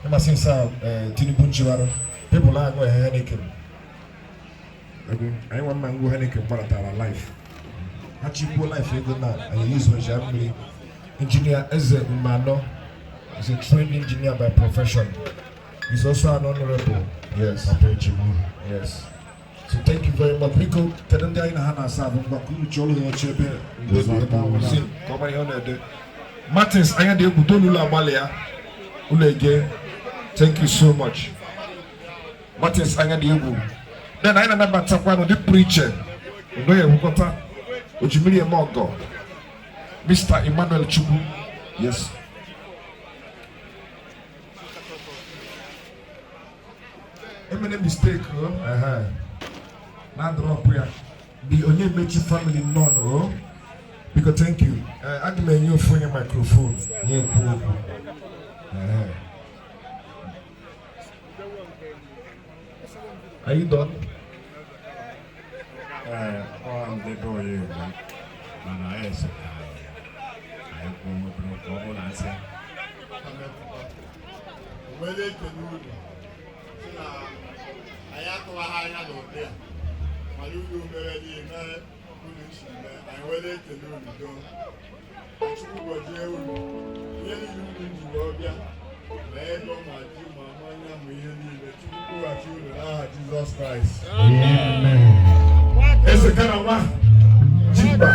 Ever since Tinubu Chiwaro, people are going Henneken. I want man go Henneken for our life. Actually, life is good now. I use my family. Engineer Ezenwelu is a trained engineer by profession. He's also an honorable. Yes. Yes. So thank you very much. Rico, tell them in Hana Sabu, Bakuru Cholo, Chebe, Martins, I had the Budolula Malia, Ulege. Thank you so much. Martins, I had the Ubu. Then I remember Tapano, the preacher, Wukota, Ujimiri Mogo, Mr. Emmanuel Chubu. Yes. Any mistake, now drop here. The Onyemechi family none, oh. Because thank you. I give me your phone and microphone. Yeah, cool. Are you done? On the door, you. And I answer. I have one more answer. Where they can do I have to hire out there. My new melody, I went to do the door. I took what you really do the world. Let go my two, my money, we need to go at you, Jesus Christ. Amen. It's a kind of one. Jimba.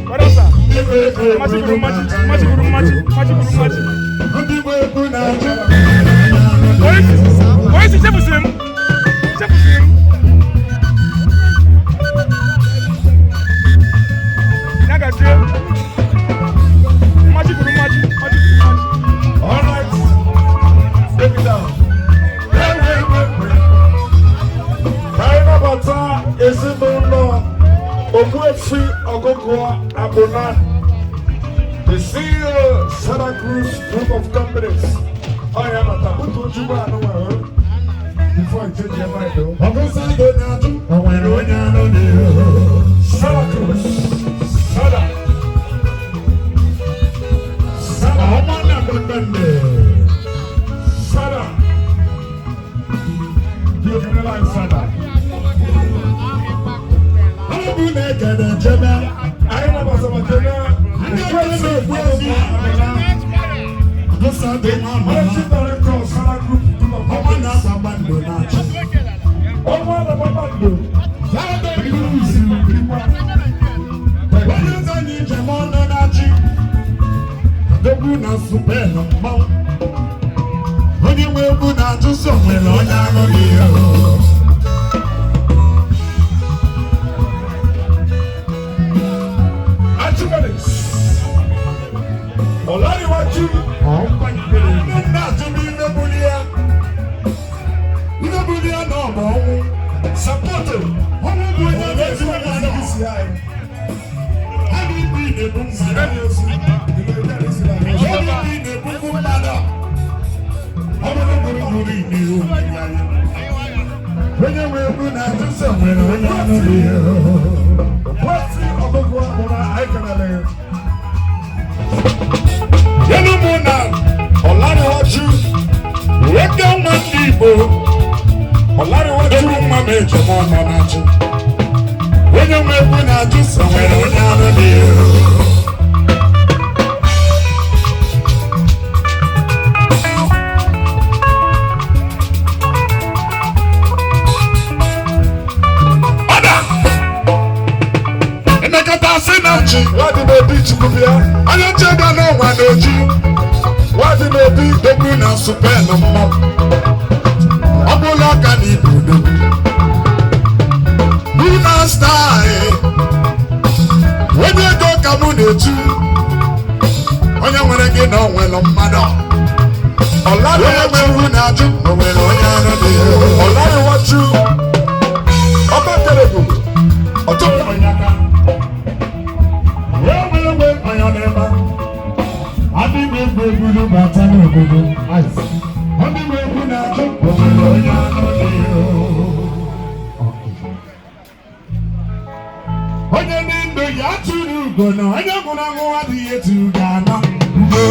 What else? The CEO, Santa Cruz Group of Companies. I am a tabuto juba no before I change your mind though. Santa Cruz. Santa you can realize Santa. I never saw a dinner. onye dị ndụ ya tụrụ ugo na onye gwụrụ anwụ adịghị etu ga-ana ndị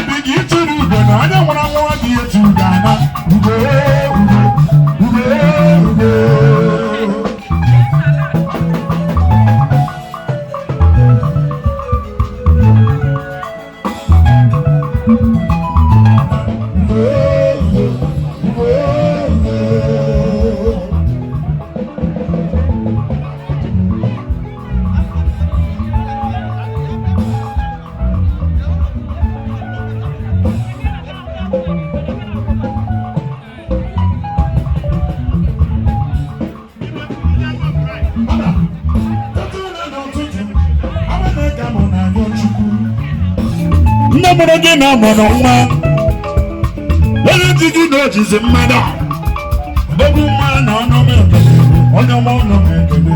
bi gị tụrụ ugo na onye gwụrụ anwụ adịghị etu ga-ana mụrụ gị na mụrụ nwa onye dị gị na ojizi mmadụ ogbu nwa na ọnụ m ekele onye ọma ọnụ m ekele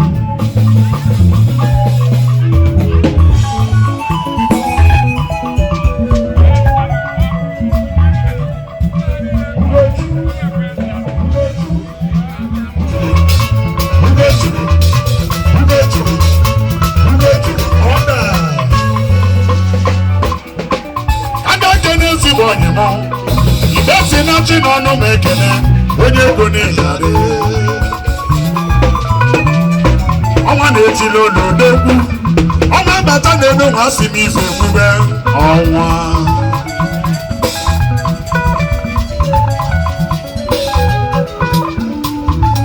Ibesi na chi n'ọnụ m ekele onye ego na-ezari ọnwa na-etili n'odogwu ọnwa bata na-eno nwa si m ife ekwube ọnwa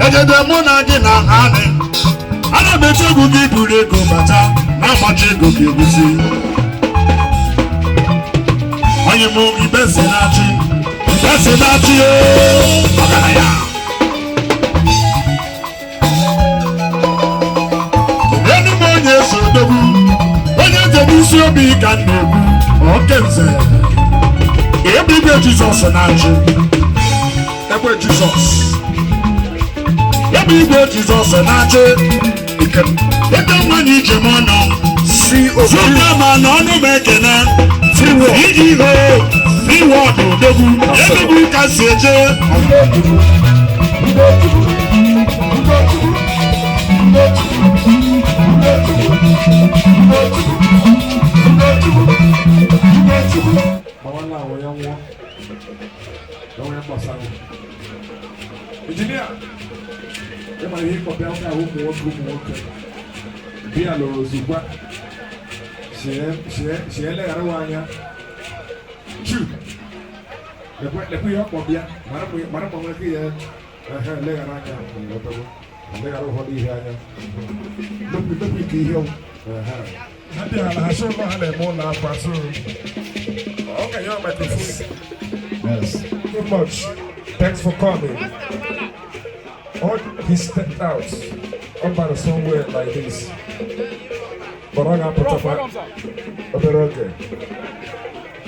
ejede mụ na gị na anị ana m eche egwu gị buru ego bata na-agbachi ego gị egusi onye mụ ibesi na chi ọgaranya enu m onye so odogwu onye je n'isi obi ka m na-egwu okenze ebe igwe Jizọs na-achị ebe Jizọs na-achị ebe nwanyị ije m ọnụ zuka ma na ọnụ m ekene iji ihe iwe ọdụ odogwu edogwu ka si eje Ezinne ema ihe kọpịa ụka ụmụ nwoke bịa lụrụ ozugbo si eleghara nwa anya lekwe ihe ọkpọbịa mara ma nweke ya eleghara anya eleghara ụfọdụ ihe anya mepụ ike ihe ndị ala ha ụlọ ha na-eme ụlọ akwa so ọ ga ya microphone. Yes, so much. Thanks for coming. He stepped out up out of somewhere like this. But I'm going to put up a bit okay.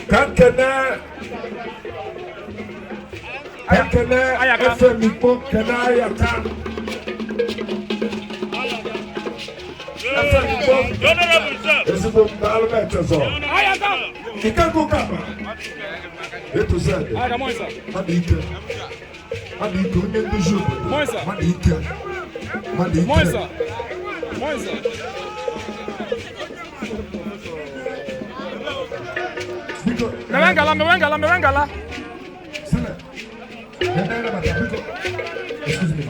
Can I me vengala. Excuse me.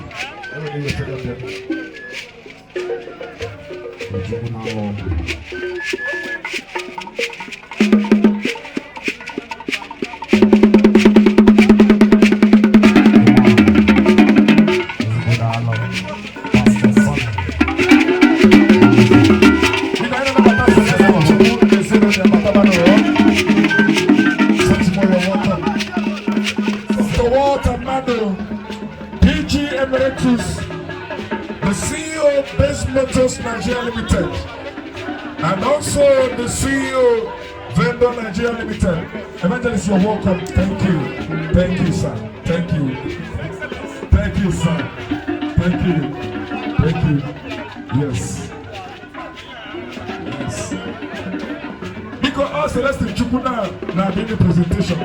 The CEO of Best Motors Nigeria Limited, and also the CEO Vendor Nigeria Limited. Evangelist, you're welcome. Thank you. Thank you, sir. Thank you. Thank you, sir. Thank you. Thank you. Yes. Yes. Because all Celeste Chukuna now did the presentation.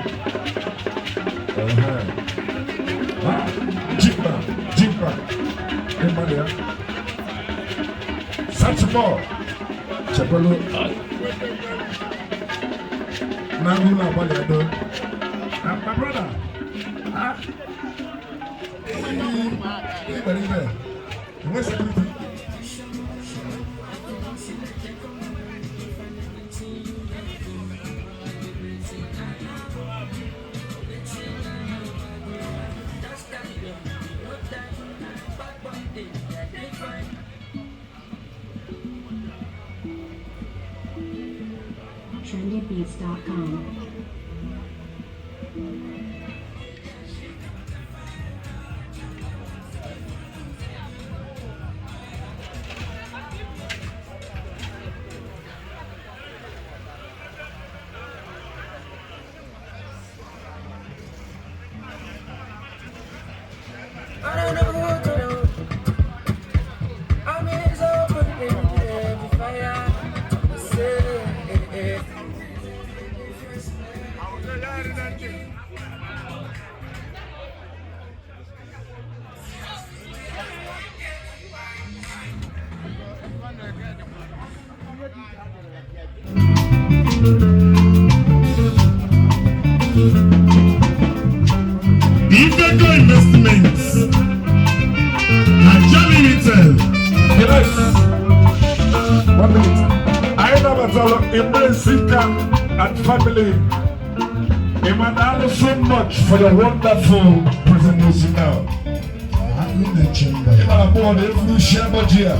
Jimba. Emalia. Satchmo. Chapelo. Nangula Baliado. And my brother. Where's the trendybeats.com. I don't know what to do. I'm in his open every fire. Say, Iveco Investments. Najami Retail. Yes. 1 minute. I never tell Embracika and family. Emmanuel, so much for your wonderful presentation now. I'm in the chamber. I'm born every Shabajia.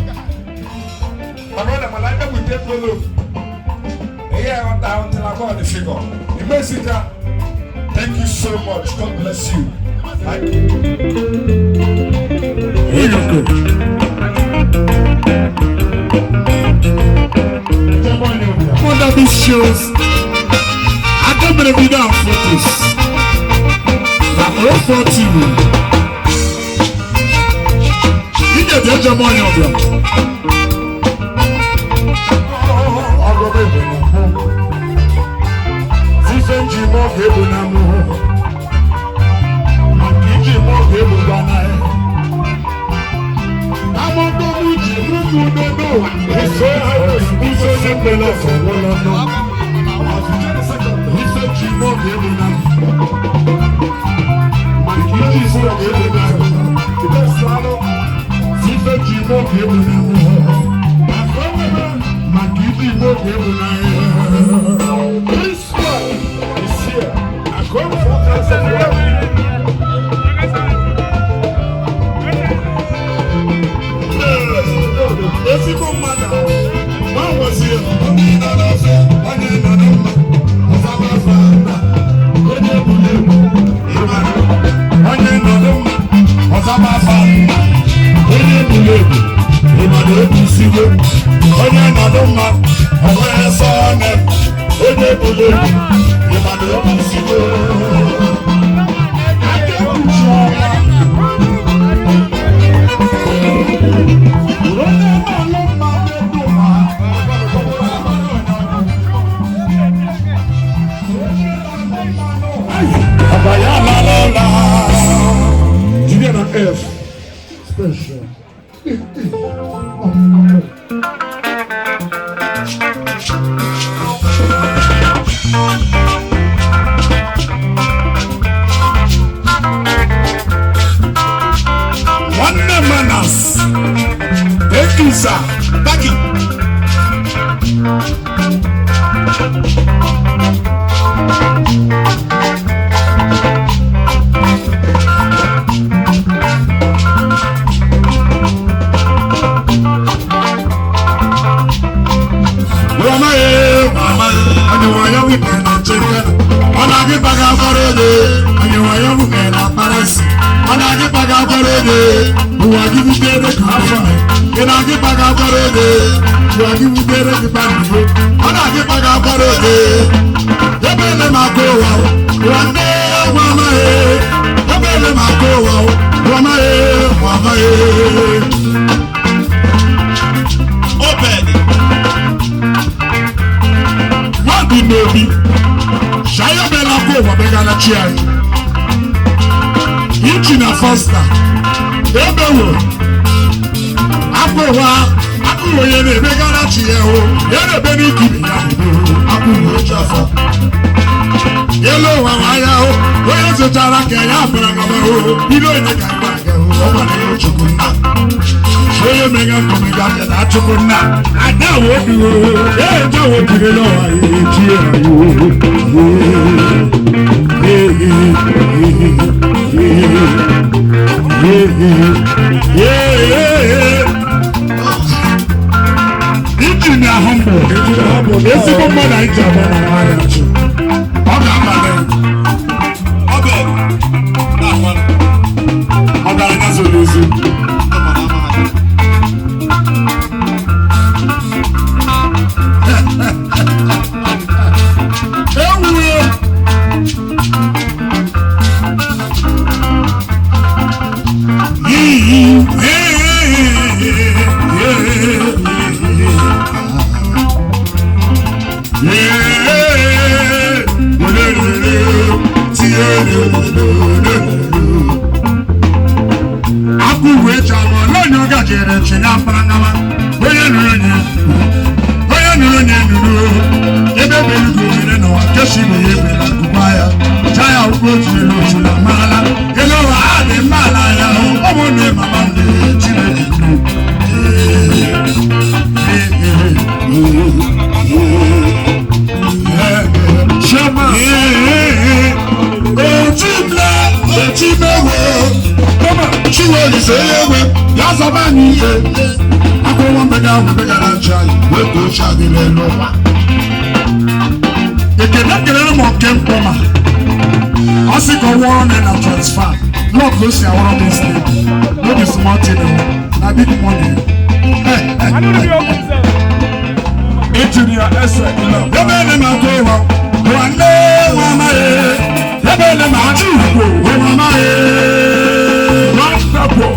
My brother, my life will take a look. Yeah, I want down till I got the figure. Embracika, thank you so much. God bless you. Thank you. Under these shows, I don't believe in our photos. I'm all for you. You get the edge of money of them. I'll go back when I'm home. Season Jim of Hebrew. My Jim of Hebrew. I'm on the He's so simple for one of them. He's so cheap of Hebrew. My kids is of Hebrew. He's so cheap of Hebrew. My kids is of Hebrew. This one is here. I come from F. Special. Wonder manners. Thank you, sir. Thank you. Shaya Bella Cove, Begala Chia. Inchina Foster. Ebewo. Apo yene Begala Chia. Yene Beni Kibi. Apo Jaffa. Yellow Wamaya. Where is the Taraka? Yafra. You know in the Kanga. Over Chukuna. Oye mega come back and I took on now. I now walk you. Yeah, I walk you. No, Engineer humble. Yes, you come on. I jump on. That one. I'm gonna lose you. Go see our own business. No be small thing, na big money. Engineer Ezenwelu. Yabele makowa, wane wamae. Yabele majugo, wamae. Wonderful.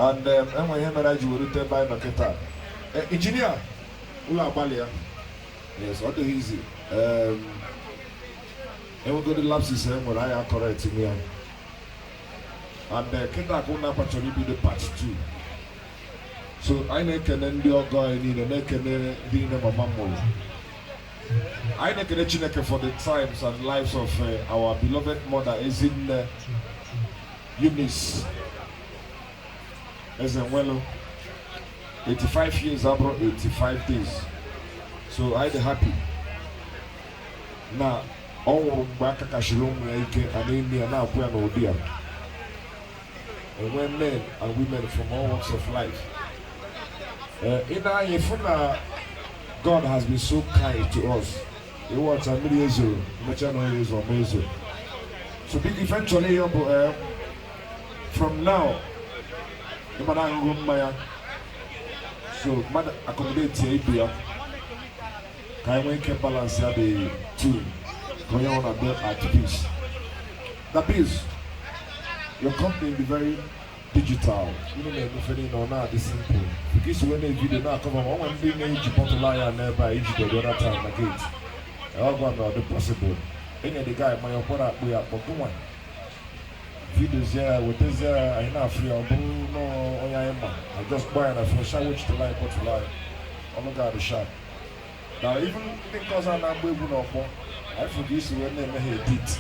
And when you married, you will return by Maketa. Engineer, Ula Balia. Yes, what easy. And we go to lapses when I are correct me. And Keta Guna actually be the part 2. So I can end your guy in the neck and the mammo. I can chineke for the times and lives of our beloved mother Ezinne, Eunice. Ezenwelu, 85 years abro 85 days. So I dey happy. Now, all back kashilom ike anemia na akwa na odia. And when men and women from all walks of life. In our ifuna, God has been so kind to us. He wants a million zero, much years or measure. So eventually, from now. So, mother accommodate here. Can we keep balance here the two? Going on at peace. That is, your company will be very digital. You know, if or not, the simple. Because when they video now come on, one thing in Egypt, and nearby Egypt, the other time, the gate. All going to be possible. Any the guy, my opera, we are for one. Videos here with this I know free or no I just buy and I feel show which to like what to like. Oh my god the shot. Now even because I'm not able to I forget when they make it.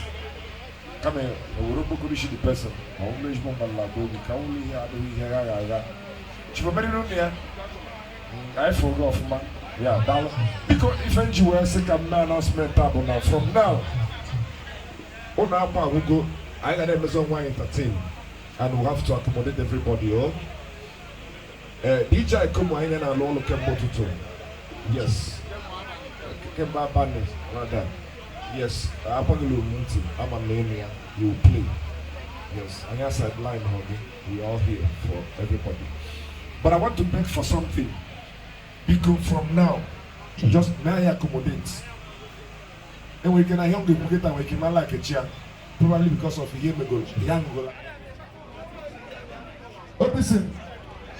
Come here, we will book the person. Always bomb la baby. Can only hear Chief very room here. I forgot man. Yeah, that because if you were sick of announcement table now from now. On our part we go. I got them somewhere entertain, and we have to accommodate everybody. Oh, DJ come in and alone look at Motuto. Yes, came back banners, rather. Yes, I'm a mania. You play. Yes, and yes, I blind hobby. We all here for everybody. But I want to beg for something. Because from now, just may I accommodate. And we can young people get and we can like a chair. Probably because of a year ago, young go. But listen,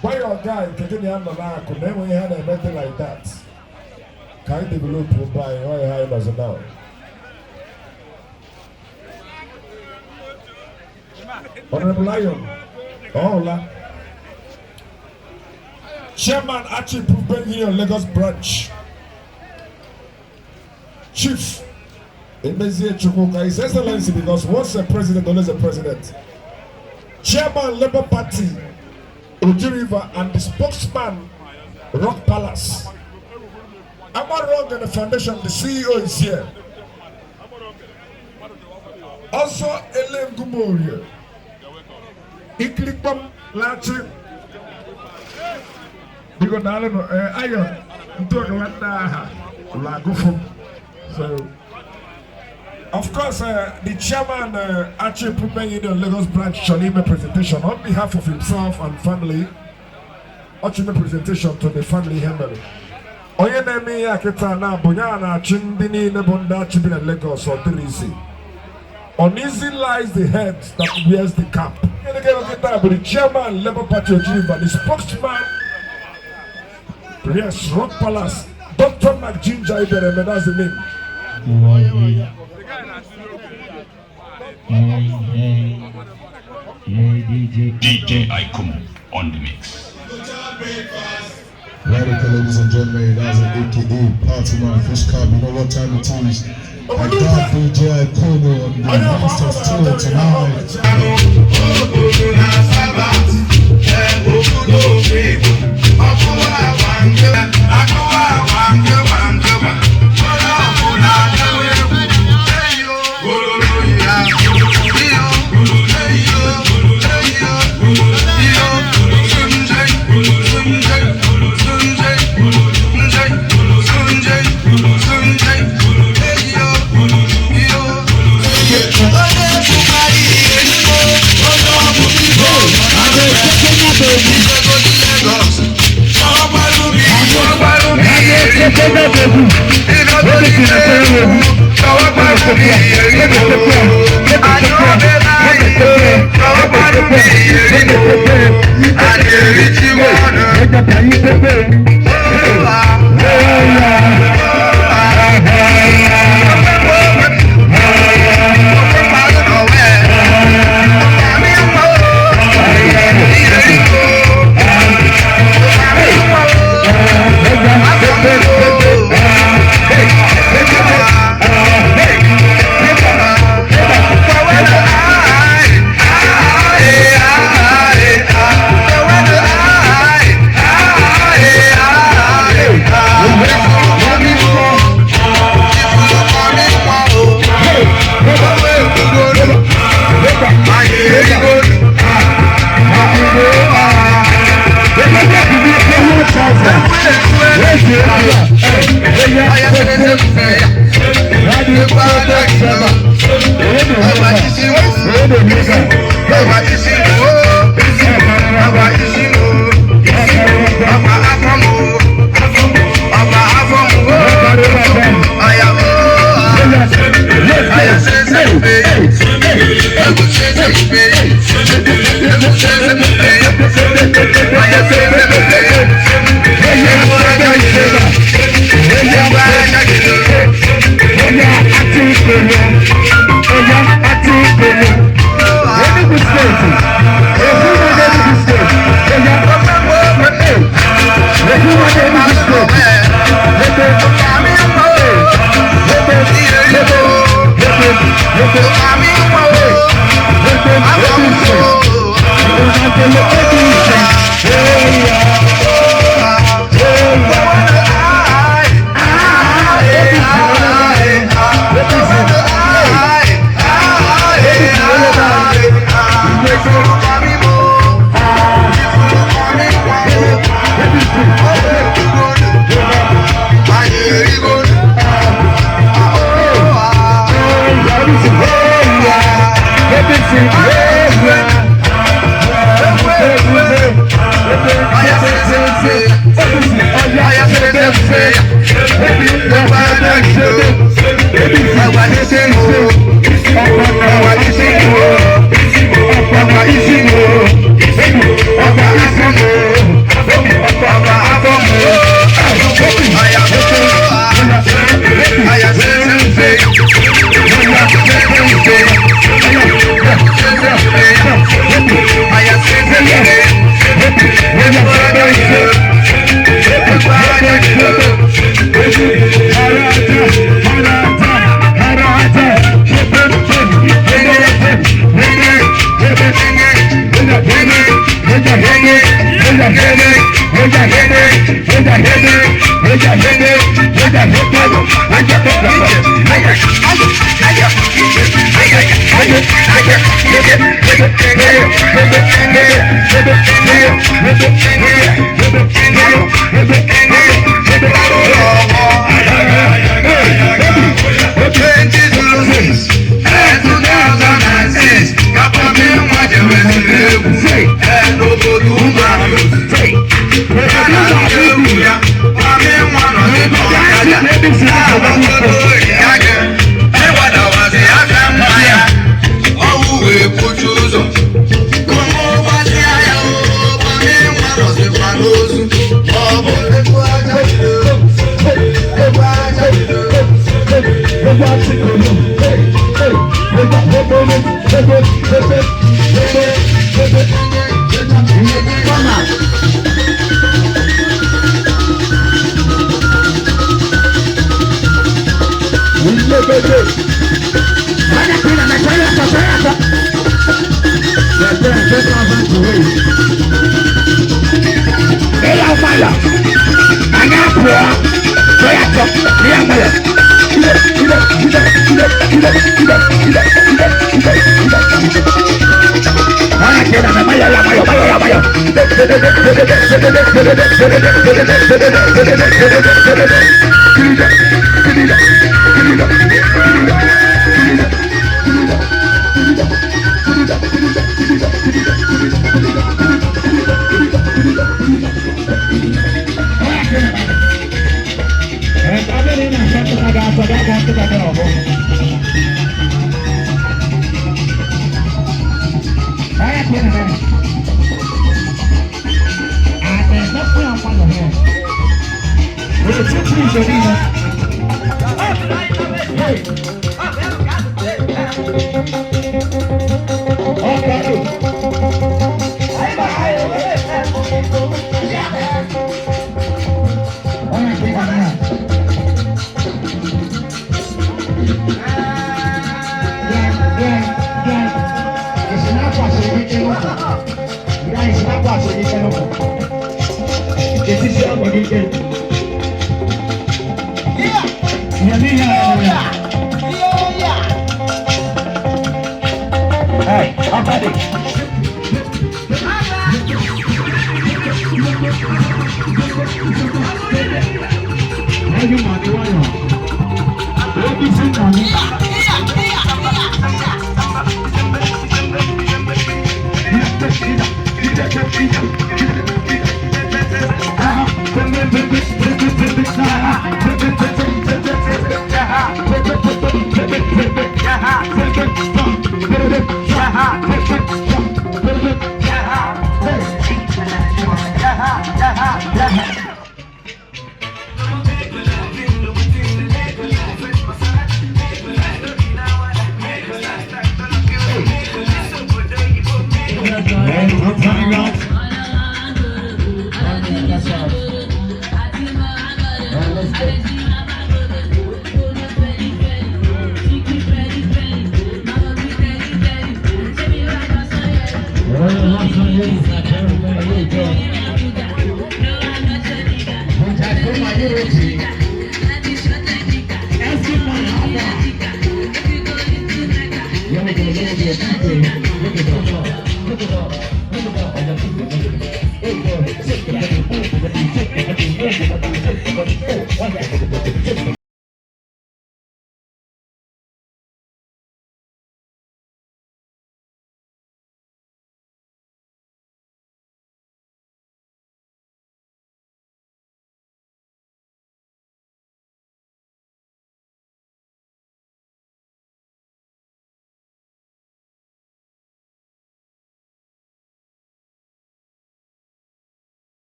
why your guy taking the hand on that? Could never had a method like that. Can you develop to buy why you have as a now? Honorable Lion, hola. Chairman Archie Improvement here on Lagos branch. Chief. His Excellency, because once a president, always a president. Chairman Labour Party, Oji River, and the spokesman, Rock Palace. Amar Rock and the foundation, the CEO is here. Also, Ellen Gumoria. Iklikpam Lachi. Because I don't know, so. Of course, the chairman actually preparing in the Lagos branch shall make a presentation on behalf of himself and family. Actually, presentation to the family family. Oye name ya kita na bunyana chindini ne bunda chibina Lagos or Teresi. Uneasy lies the head that wears the cap. But the chairman Labour Party of Geneva, the spokesman, yes, Rock Palace, Dr. McGinger Ibereme, that's the name. DJ Icon on the mix. Radical, ladies and gentlemen, that's an AKA Party Man, Fish Cub. You know what time it is? I got DJ Icon on the Monsters Tour tonight.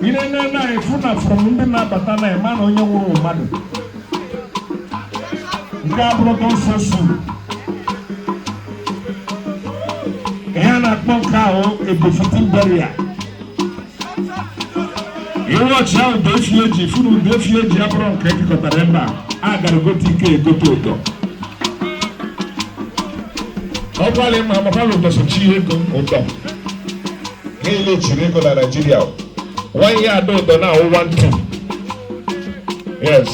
Ine na efuna from ndị na-abata na ema na onye nwụrụ mmadụ. Nke abụrụ consensus. Ihe na-akpọ nke ahụ ebefitin barrier. Iwe ọchị ahụ dị efi eji funu dị efi eji abụrụ nke ekekọtara ebe a gara gote ike egote ụtọ. Ọ gwara ịma amakwa ụtọsochi ihe ego ụtọ. Niile chiri ego na Nigeria. One year do the now 1-2. Yes.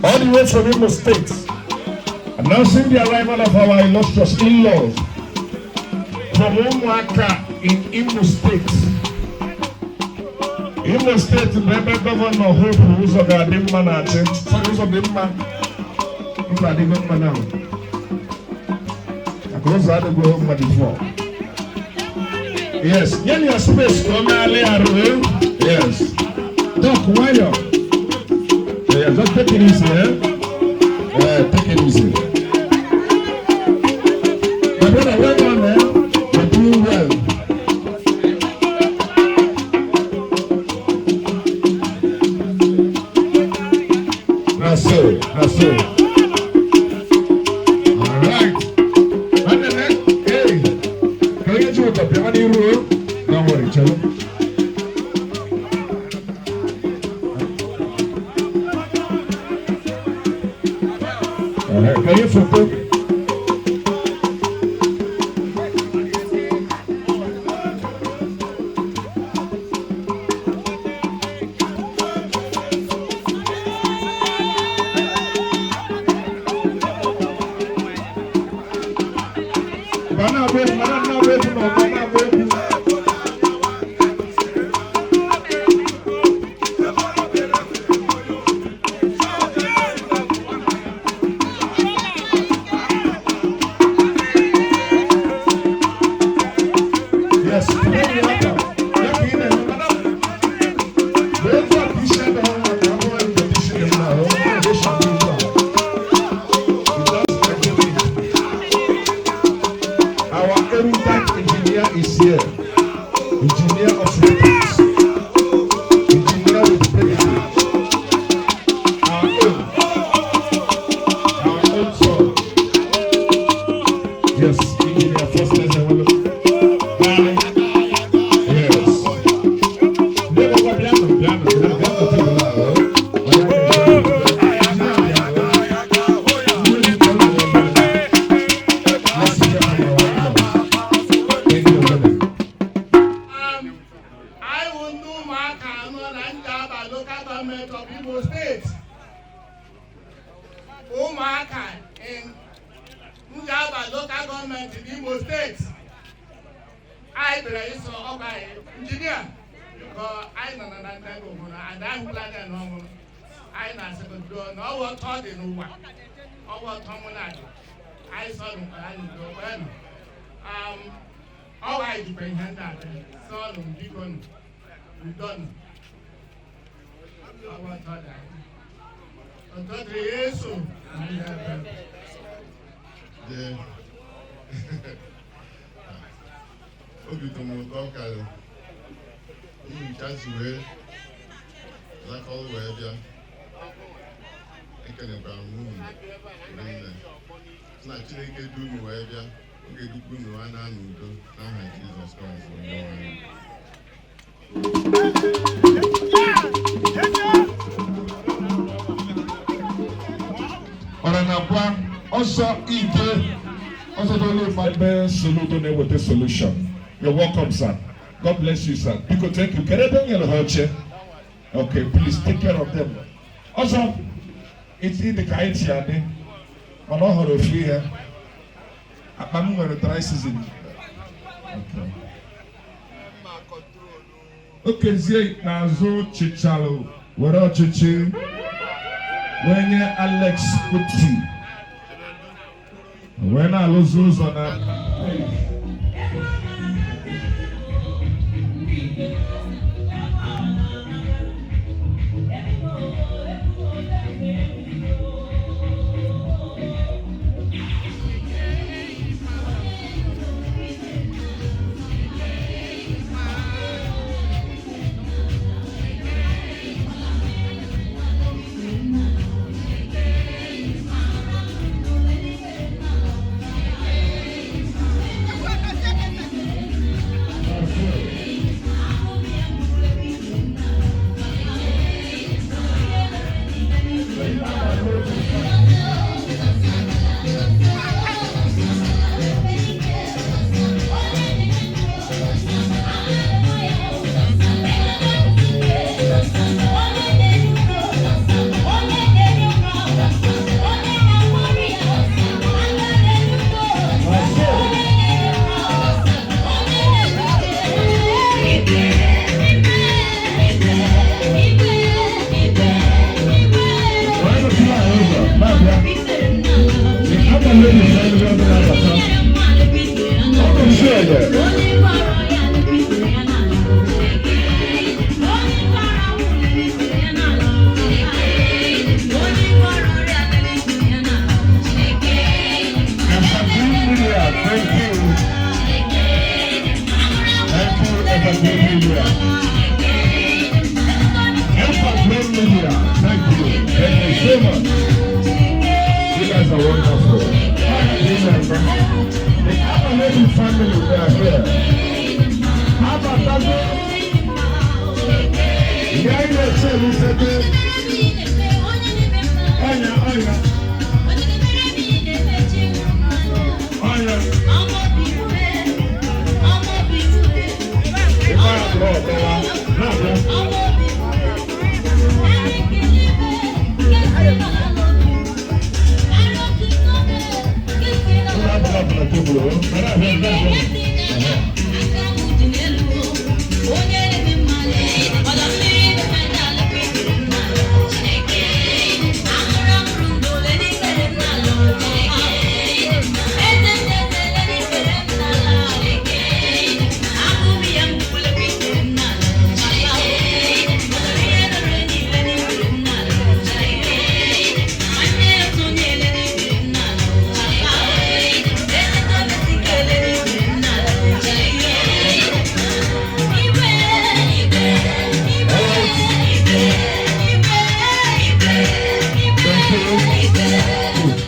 All the way from Imo State, announcing the arrival of our illustrious in-laws from Umuaka in Imo State. Imo State, the governor Hope who's of the Adimma now. Sorry, who's of the Adimma? Who's of the Adimma now? Because I had to go home before. Yes, get your space, come earlier. Yes. Doc, why you? Yeah, just take it easy, eh? Take it easy. My brother, well done, man. You're doing well. That's it. All right. And the next, hey, can I get you up? You want to roll? Don't worry, Chelo. Can you photo? Solution. You're welcome, sir. God bless you, sir. People, thank you. Can I bring you a chair? Okay, please take care of them. Also, it's in the Kaitiani. I'm not going to flee here. I'm going to try season. Okay, Zay Nazo Chichalo. What are Chichi? When you Alex Kuti. When I lose those on that.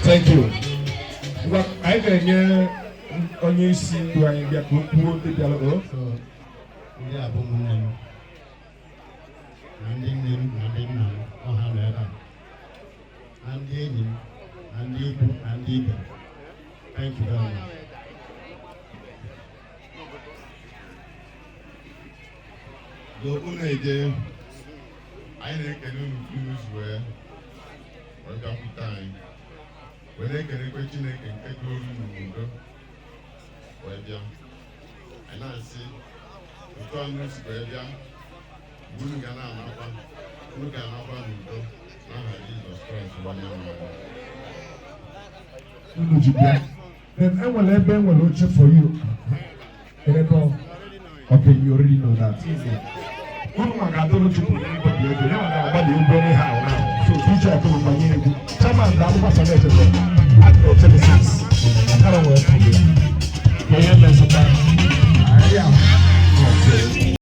Thank you. Well, I can on you see why you get to the dialogue. So, we are booming. Landing him, or however. And him, and you, thank you very much. The owner again, I think I don't use where time. When I can question it and take over the well, and I see the farmers where they are. Look at our Jesus Christ, one Then I will let Ben will check for you. Okay, you already know that. I don't know to put anybody else. Nobody will burn it out now. So teacher, I come by you. Someone that was a letter. I don't tell you. I can't work for you. I am a surprise. I am. Okay.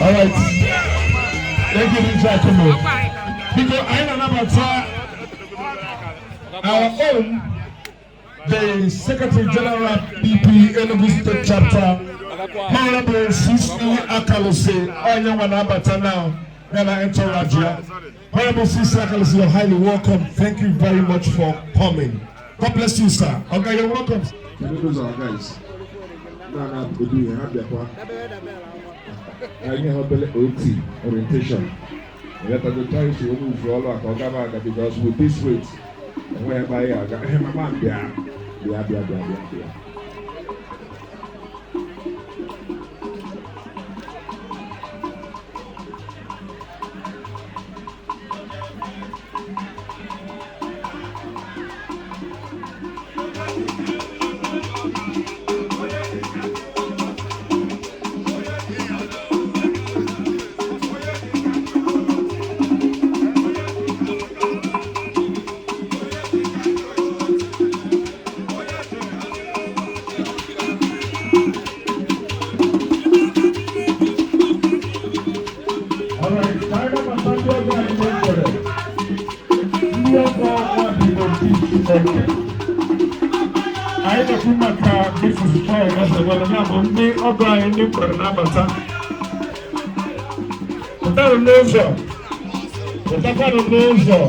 All right. Thank you, Mr. Akumo. Because I know about our own, the Secretary General BP Enugu State Chapter, Honorable C.C. Akalose, Onyawanabata now, Nana Entourage. Honorable C.C. Akalose, you're highly welcome. Thank you very much for coming. God bless you, sir. Okay, you're welcome. Those are guys. Nana, good to you. Happy I have OT orientation. Let us try to move for all our Gavana because with this rate, whereby I got him a man there. Thank you. I don't know if this is fire as a well. I'm me or Brian New for an avatar. But that knows her. But that kind of knows her.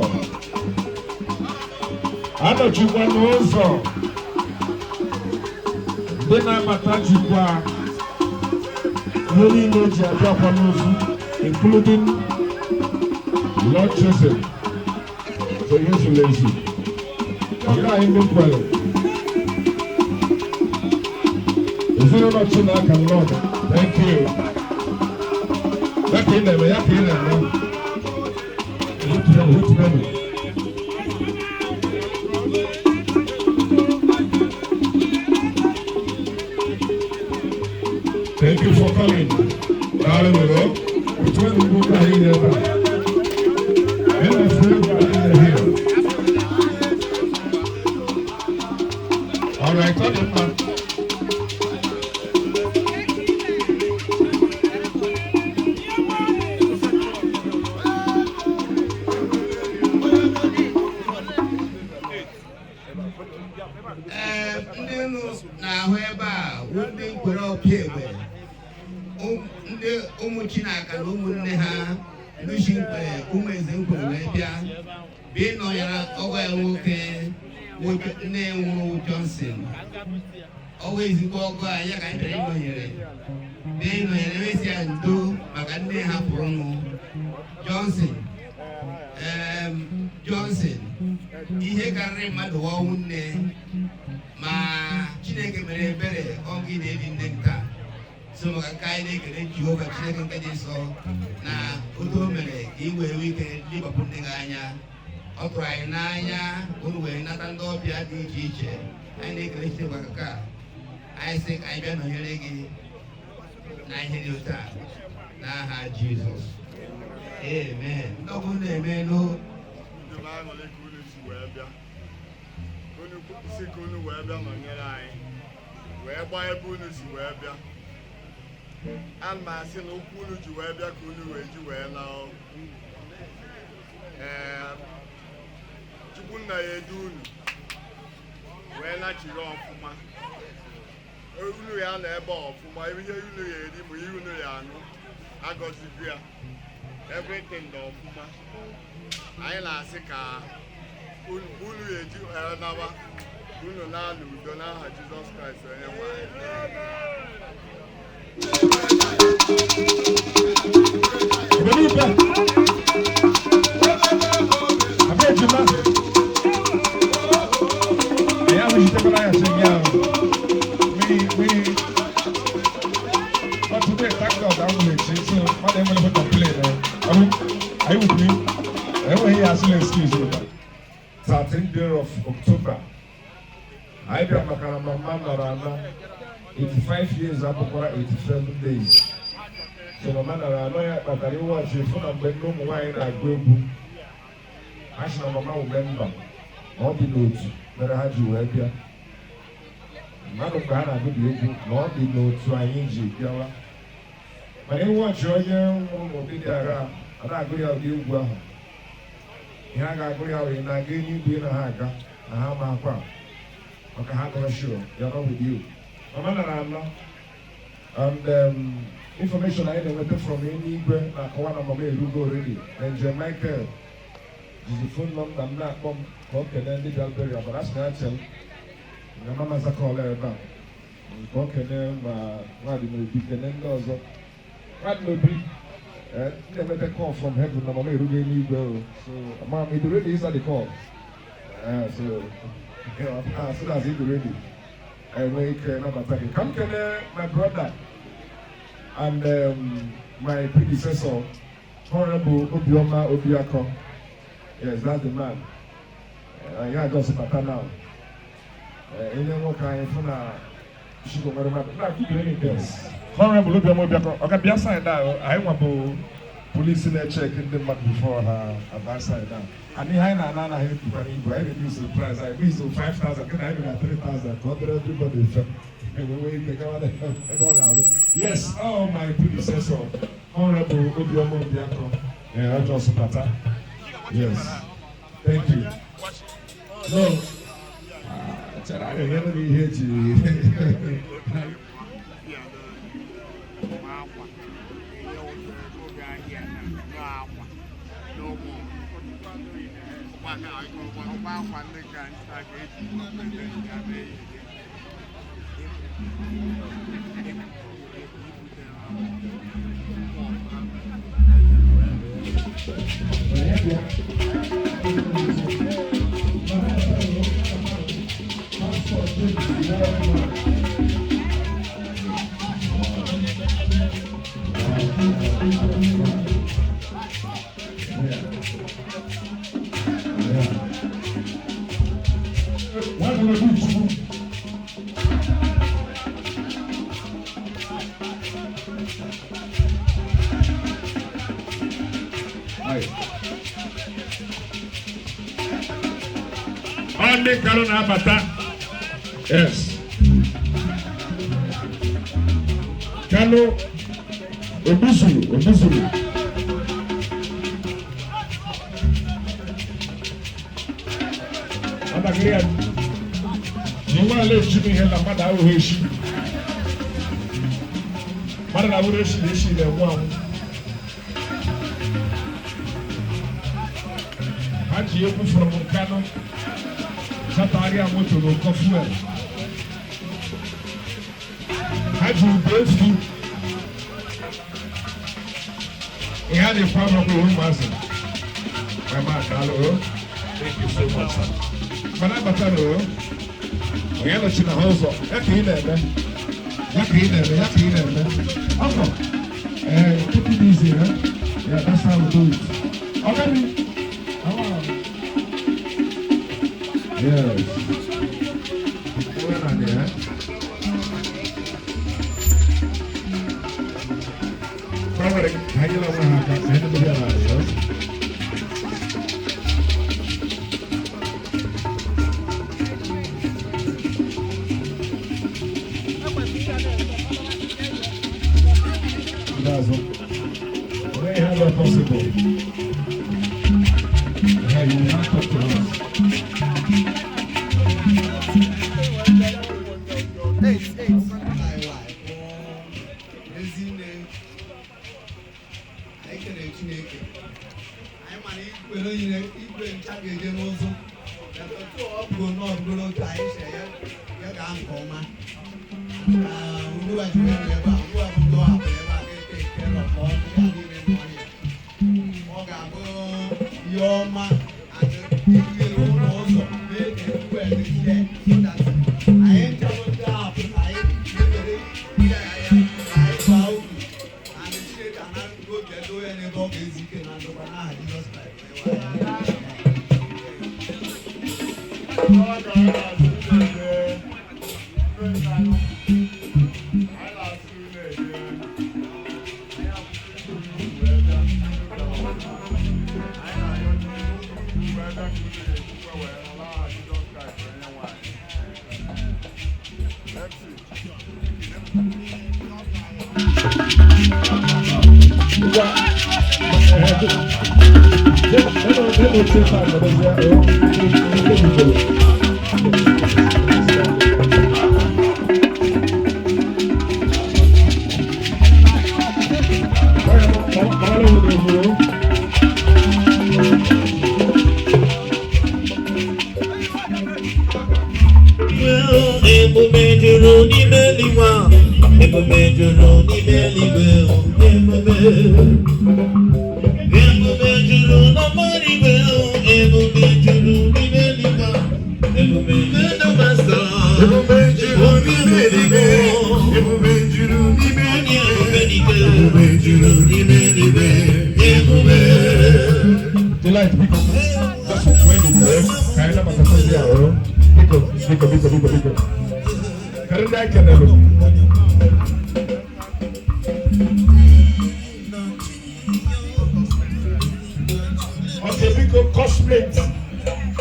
I don't you want knows her. Then I'm attached to holy nature, including Lord Joseph. So here's the lazy. I'm not even well. Ezinne not too like a lot. Thank you. That in them, that in them. Thank you for coming. Hallelujah. Which one will go in there? All right, on it, man. Chinaka na ụmụnne ha Lucy ụmụ Ezenwelu wee bịa bịa nọnyere ọgọ ya nwoke nne nwụrụ Johnson ọgọ ezigbo ọgọ a ya ka anyị bịara ịnọnyere bịa ịnọnyere ezi ya ndo maka nne ha pụrụ nwụ Johnson ihe karịrị mmadụ ọnwụ nne ma Chineke mere ebere ọ gị na-ebi nne m taa so maka ka anyị na-ekele Jehova Chineke nke dị nsọ na otu o mere ka ị wee nwee ike lebapụ ndị gị anya ọ tụrụ anyị n'anya unu wee nata ndị ọbịa dị iche iche anyị na-ekele Chineke maka ka anyị sị ka anyị bịa nọnyere gị na ihe dị otu a n'aha Jizọs amen. Ndị ọ bụla na-eme n'o si ka unu wee bịa nọnyere anyị wee gbaa ebe unu si wee bịa ana m asị na okwu unu ji wee bịa ka unu wee ji wee laa Chukwu nna ya edu unu wee nachiri ọfụma unu ya nọ ebe ọfụma ihe unu ya eri ma ihe unu ya anụ agọzigo ya everything dị ọfụma anyị na-asị ka unu ya eji naba unu na-alụ udo n'aha Jizọs Kraịst onye nwe Are you with me? Everyone here has an excuse. 13th day of October. I got my mama 85 years after 87 days. So my mother, but I didn't watch it for a bedroom wine at Gobu. I should have a member. All the notes that I had you right here. None of that I did you, not the notes I injured. But I didn't watch your young woman be there. And I agree with you. Well, I agree with you. I gave you being a hacker. I have my crap. Okay, how can I show? You're not with you. And information I didn't from any like one of my men who already. And Michael is the phone number. I'm not come. Okay, then they got buried. But that's not tell. My mama's a call her back. Okay, then what do you do? Then also, what do you do? Never get a call from heaven. My mama who gave me go. So, mom, it already is at the call. So that's it already. I make another time. Come can my brother and my predecessor, Honorable Obioma Obiako. Yes, that's the man. Yeah, just a now. Anyone can she go very much. Now keep doing it. Honorable Obioma Obiako. Okay, be aside now. I want to police in there checking the mark before her advance side now. And the high na help you can go. I reduce the price. I raise to 5,000. Can I even at 3,000? Got everybody. Yes, oh my predecessor, Honorable Obioma Obiako. Yeah, I just better. Yes, thank you. No, Será que eu não ia de. Only Karuna Bata. Yes. Kano Obuzulu. Abagria. Jima le chimi hela mada wo heshi. Mada na wo heshi le wa. Haji yoku from Kano. Satari a moto no cofuel. Haji Befu. He had a problem with him, master. My man, hello. Thank you so much, sir. Mana batalo. We have a china house. Yaki in there. Uncle. Keep it easy, huh? Yeah, that's how we do it. Okay. Yes. Where are they? Probably, how you know what I had to be alive? That's what. They have a possible. Hey, you not talk to us. Ezinne, I can Chineke. I'm an equal in Chaggy also. Go not go to I say, you're going home. Who are you ever go up and take care of all the your man and also make it well so that I ain't coming down.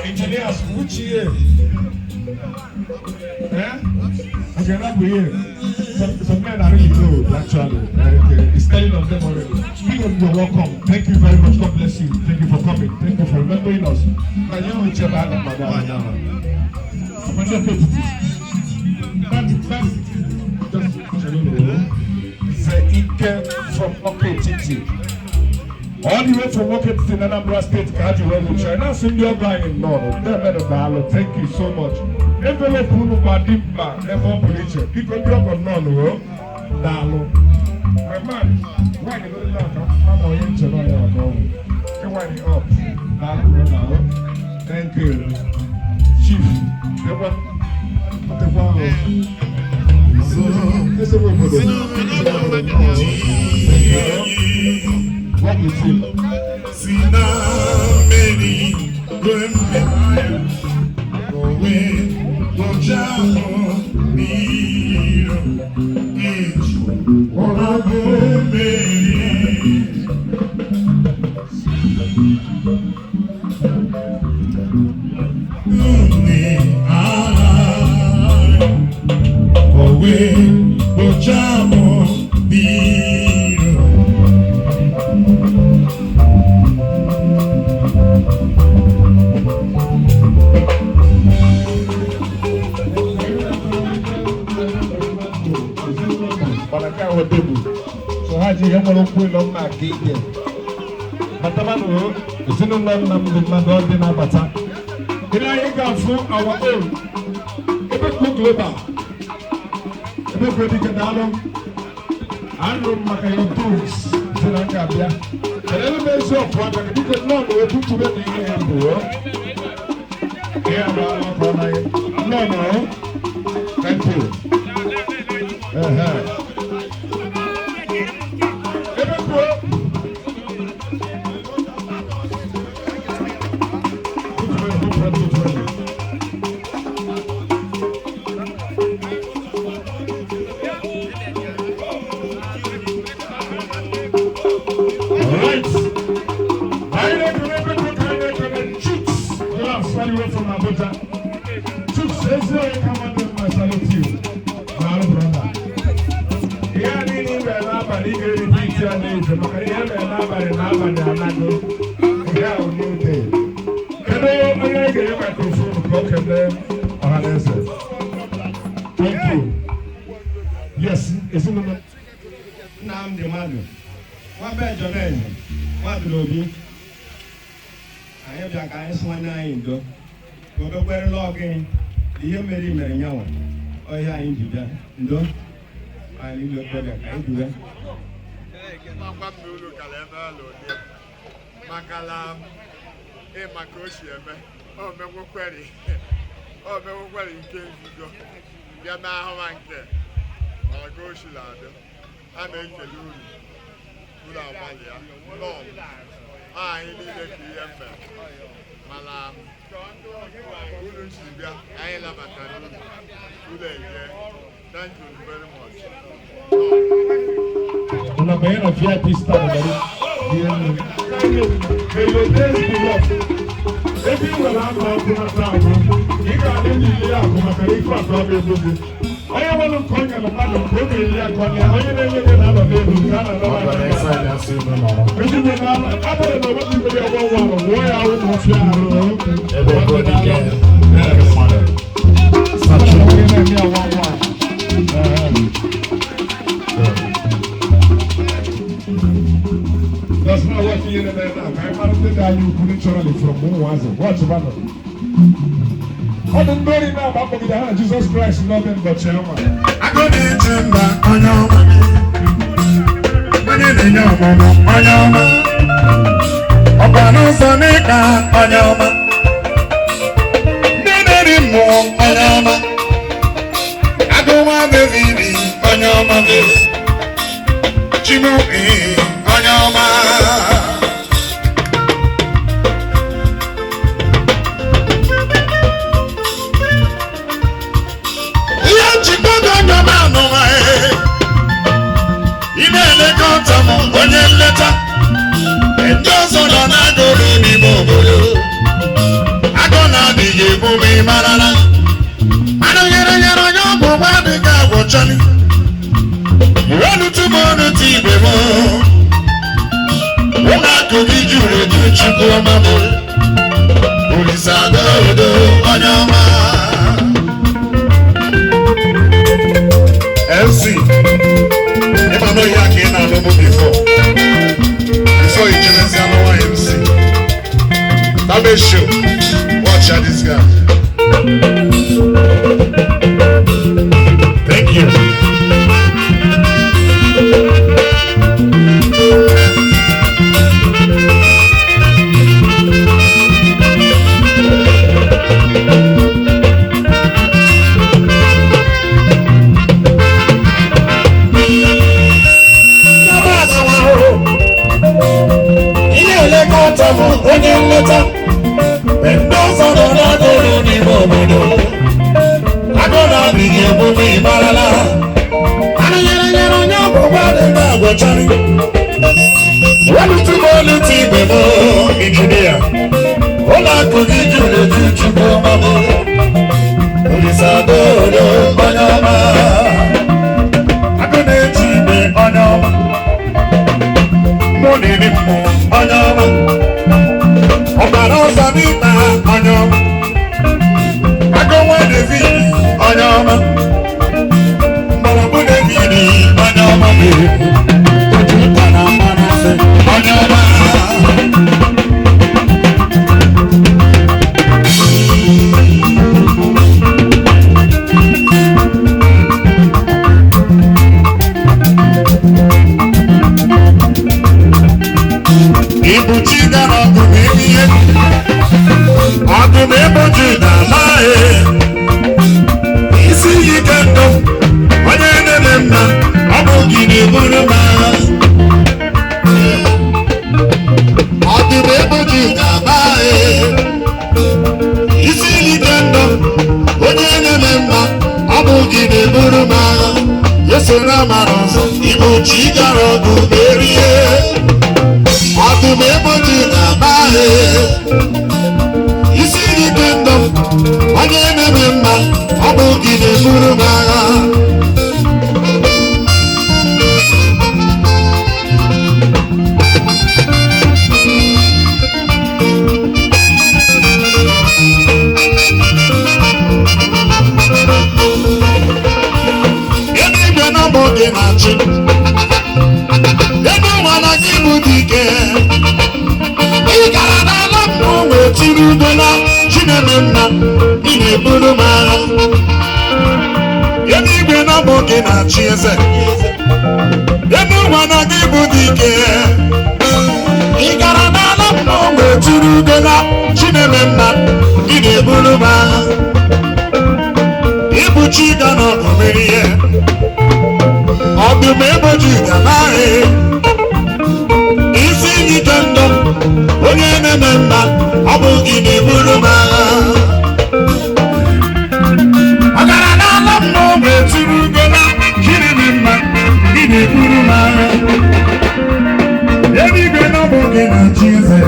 Engineers, which year? Okay, now we here. Some men are really good, actually. It's telling of them already. You're welcome. Thank you very much. God bless you. Thank you for coming. Thank you for remembering us. Now you will check out madam. from Oketiti. All the way from Oketiti in Anambra State, Kaji China. Send your guy in Lord. Thank you so much. Envelope Unu Badimba, never bridge. People drop on none. Dalo. My man, why you don't know? I'm on internet. Why you up? Dalo. Thank you. Chief. The one. What you feel? Sina many going Gojamo Miro Each Ona Gome Nuni Owe Gojamo Miro So Haji Yamaro Pull my gate. But the man who is in the London with my God in Abata. Did I got from our own? If it look global, if it ready to down, I don't make any tools. Silangabia. The elements of product because no, we put to the no. Thank you. Thank you. Yes, Ezinne. Nam the man. What bed your name? What do you? I have that guy one nine go. Go to where logging. You marry me. Oh, yeah, in Judah. No, I need your product. I do that. Makalam, Makoshi, oh, Memoquery. Oh, Memoquery came to go. You're now home there. Makoshi ladder. I make a loon. Without Malia. Long. I need a PM. Malam. I love it. Thank you very much. Una bella fiat stata da That's not what you know. I'm that you put naturally from who was it? What's the matter? I'm very now about the hand of Jesus Christ, nothing but Chama. I go to Chamba, on your money. When you know your mama, on your man. Upon us, on it, on your man. Never more, on your man. I don't want the baby, on your man. Chimo, on your man. Onye nleta ndị ọzọ nọ na-agụrụ n'ime obodo agụ na-adịghị emume marala anụ nyere nyere onye ọgwụ gwa adịghị agwụchali ọnụ tụbụ ọnụ ti igwe m ụlọ akụ gị juru eju chukwu ọma m Olisa adodo onye ọma ratio. Watch out this guy. Thank you. Onye nleta ndị ọzọ nọ n'agụrụ n'ime obodo agụrụ adịghị emume ịmarala anyere nyere onye ọgwụgwọ adịghị agwọchari welụtụm olutu igbe m injinia ụlọ akụ gị jụrụ eju chukwu ọmabụ olisadoro onye ọma agụ na-eji igbe onye ọma mụ na-eri mmụ onye ọma ọbara ọzọ n'ịkpa onye ọma agụnwa David onye ọma mgbọrọgwụ David onye ọma mere otu ụta na mmanasị onye ọma ibuchi gara ọgụ ma ihe ọgụ ma eboju n'ala isi iyi ike ndụ onye na-eme mma ọ bụ gị na-eburu m agha ọgụ ma eboju n'ala isi iyi ike ndụ onye na-eme mma ọ bụ gị na-eburu m agha esoro amara ọzọ ibuchi gara ọgụ ma erie ọdụm eboju na-aba isi ike ndụ onye na-eme mma ọ bụ gị na-eburu m agha eluigwe na bụ gị na-achị ebe ụwa na gị bụ dike ị gara n'ala mmụọ wee tiri udo na Chineke nna ị na-eburu m agha eluigwe na bụ gị na-achị eze ebe ụwa na gị bụ dike ị gara n'ala mmụọ wee tiri udo na Chineke nna ị na-eburu m agha ibuchi ga n'ọgụ mere ihe ọdụm eboju ga n'ahị isi ike ndụ onye na-eme mma ọ bụ gị na-eburu m agha ọ gara n'ala mmụọ ma etiri ugo na Chineke mma ị na-eburu m agha eluigwe na ọ bụ gị na-achị eze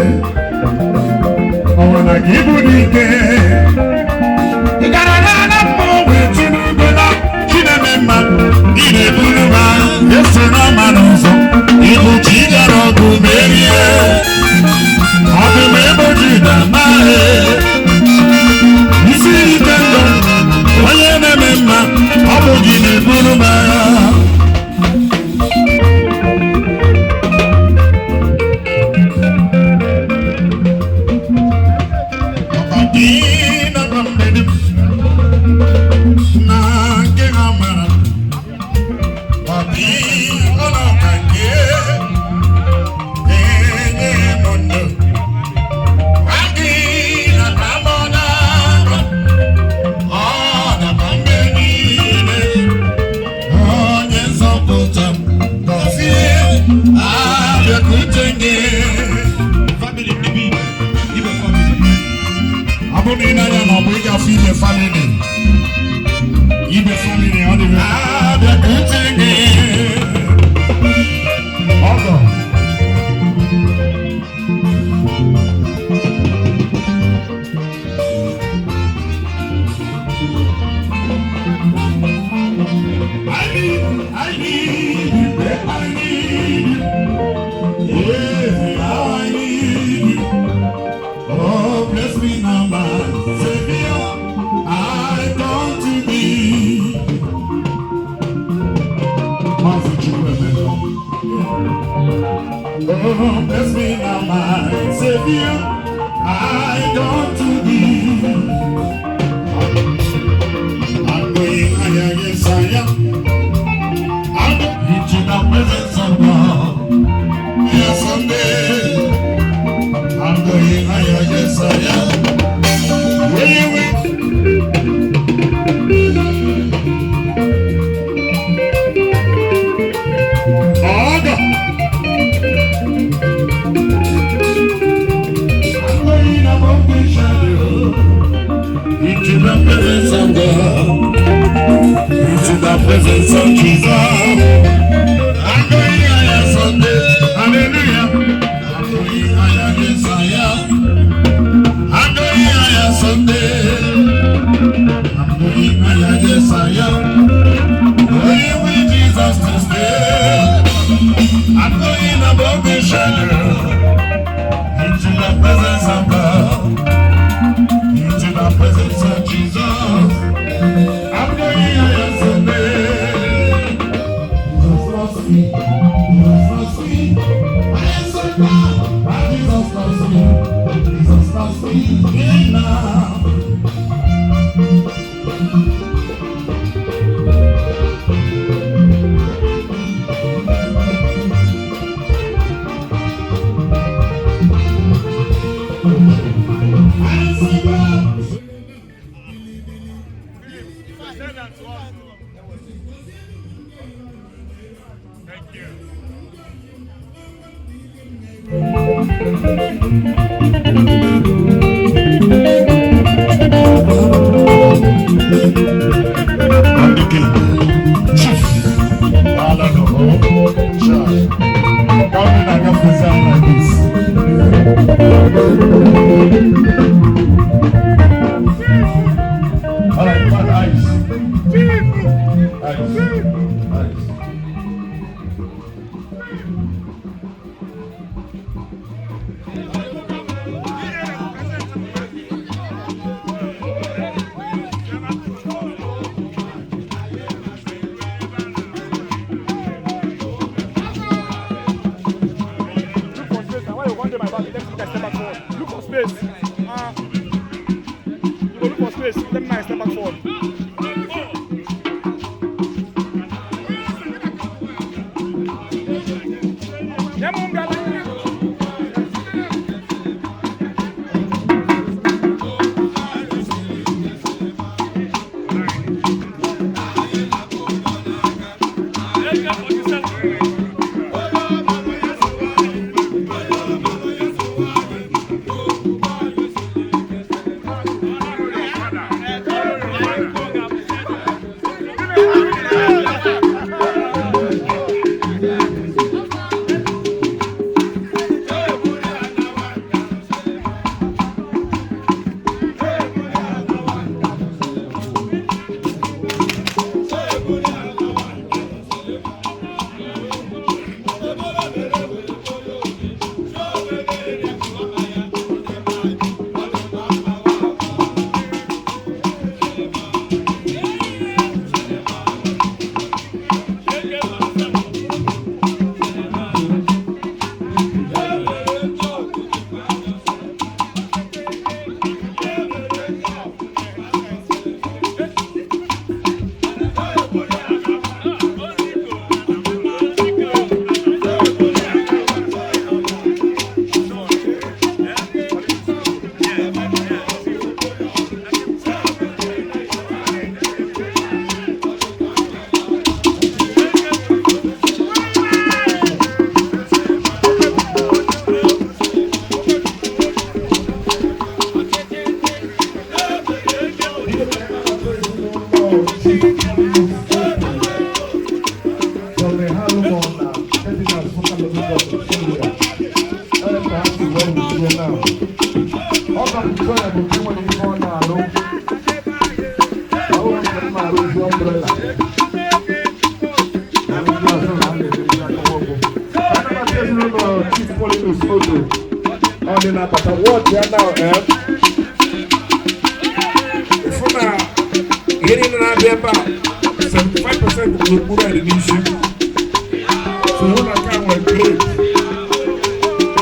ọnwa na gị bụ n'ike ị gara n'ala mmụọ ma etiri ugo na Chineke mma ị na-eburu m agha eso n'ọmara ọzọ ibuchi gara ọgụ merie ọdụm eboju na-ama isi ike ndụ onye na-eme mma ọ bụ gị na-eburu m agha I don't to be. I'm going higher, yes I am. I'm into the presence of God. Yes, someday. I'm going higher, yes I am. Where you with? Into the presence of God, into the presence of Jesus. I'm going higher Sunday, hallelujah. I'm going higher, yes I am. I'm going higher Sunday. I'm going higher, yes I am. Going with Jesus to stay. I'm going above the shadow, into the presence of God. Into the presence of Jesus, I'm going higher Sunday. Jesus loves me, Jesus loves me. I am so glad that Jesus loves me. Jesus loves me now.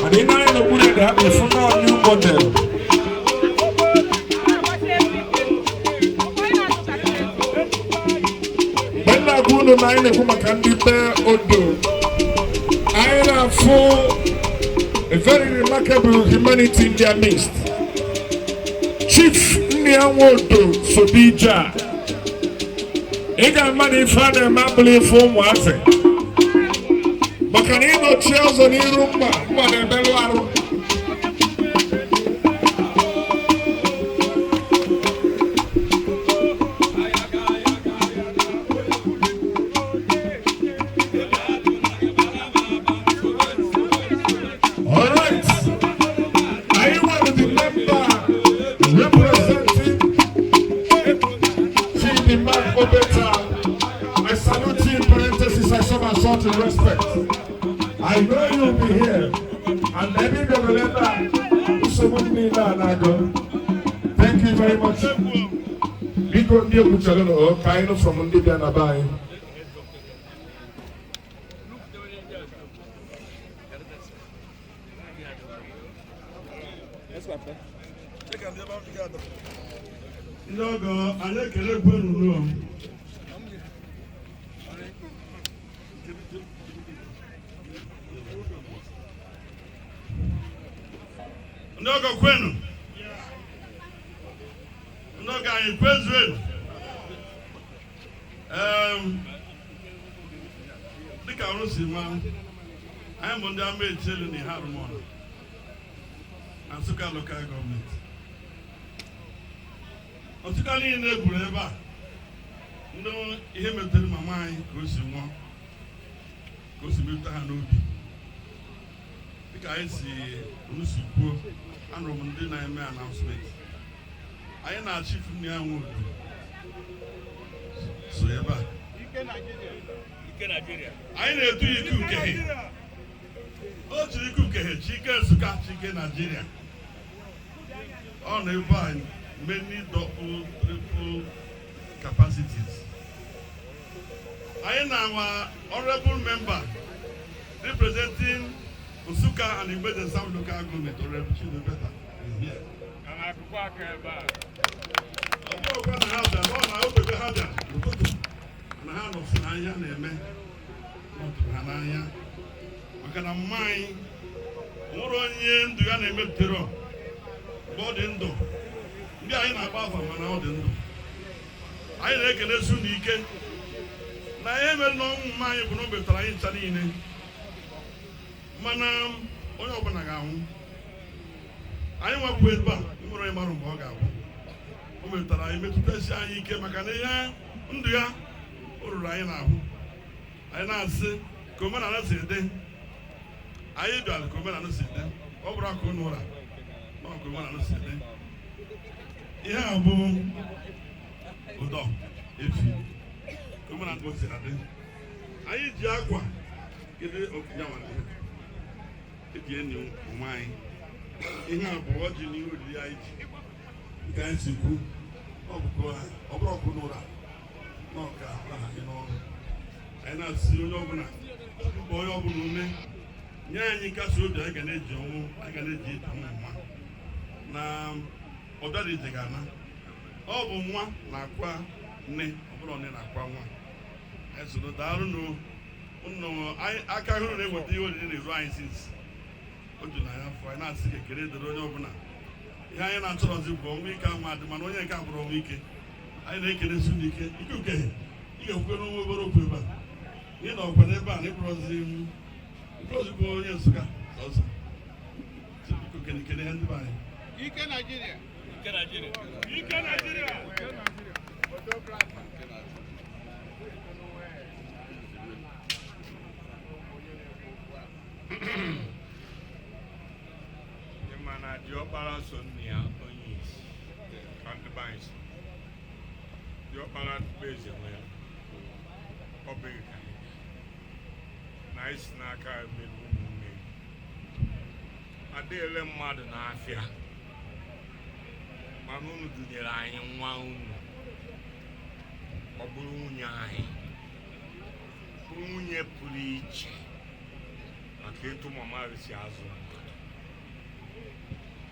And in the new model, unu na anyị na-ekwu maka ndị be odo anyị na-afụ a very remarkable humanity in their midst. Chief Nwaburuoke Sobija ị ga-ama na ife a na-eme abụla ife ụmụazị maka na ịnọchi ọzọ n'iru mma na-emerụ arụ. To respect. I know you'll be here, and every developer thank you very much. Because dear Kuchalo, kind of from India Nabai. No, go, I like a little room. Ndogo kwenu. Ndogo anyị kwezuru. Dịka ọrụ si ma anyị bụ ndị ama echelu na ihe arụmọrụ na Nsụka local government. Nsụka niile egburu ebe a ndị ihe metere mama anyị ka o si nwụọ ka o si metụta ha n'obi. Dịka anyị si rusi kwuo anụrụ m ndị na-eme announcement anyị na-achị Nwaburuoke so ebe a anyị na-etu ike ukehe otu ike ukehe Chike Nsụka Chike Nigeria ọ na-ebe many double triple capacities. Anyị na our honorable member representing Nsụka and Igbo South local government or representative better is here. And I prefer Keba. I'm going to have that. All I hope to have that. And I have no Sinaya name. Not Hanaya. I can mind more on yen to your name terror. Bodindo. We are in a bath of an audiendo. I reckon a Sunike. I am a long mind for no better in Saline. Mana onye ọbụla ga-anwụ anyị nwapụ ebe a mụrụ ịmarụ mgbe ọ ga-abụ o metara anyị metụtasi anyị ike maka na ihe ndụ ya o ruru anyị n'ahụ anyị na-asị ka omenala si dị anyị bịara ka omenala si dị ọ bụrụ aka unu ụra na ka omenala si dị ihe a bụ ụdọ efi ka omenala si dị anyị ji akwa kedu okenye nwanne eji enyi onwe anyị ihe a bụ ọjị n'ihu oriri anyị ji nke anyị si kwu ọ bụrụ ọkụ n'ụra na ọka aha gị n'ọrụ anyị na-asị onye ọbụla mba onye ọbụla ume nye anyị nkasi obi anyị ga na-eji ọnwụ anyị ga na-eji ịta ụmụ nwa na ọbịara ije ga-ana ọ bụ nwa na-akwa nne ọbụla nne na-akwa nwa anyị soro daalụ n'ụlọ aka hụrụ na-eweta ihe oriri na-eru anyị sinsi otu na ya afọ anyị na-asị ka ekele dịrị onye ọbụla ihe anyị na-achọrọzi bụ ọnwụ ike ahụ adị mana onye nke abụrụ ọnwụ ike anyị na-ekele su n'ike ike ukehe ị ga-ekwukwe n'onwe obere okwu ebe a ị na ọkwa n'ebe a na ịbụrụzi bụ onye Nsụka ọzọ biko kele ihe ndị be anyị ike Nigeria ike Nigeria ike Nigeria Diokpara so nnia onye isi ka ndị bank Diokpara bụ eze nwere ọ bụghị ka na isi n'aka emerụ ụmụnne adịghịle mmadụ n'afịa mana unu dunyere anyị nwa unu ọ bụrụ nwunye anyị bụrụ nwunye pụrụ iche maka etu mama si azụ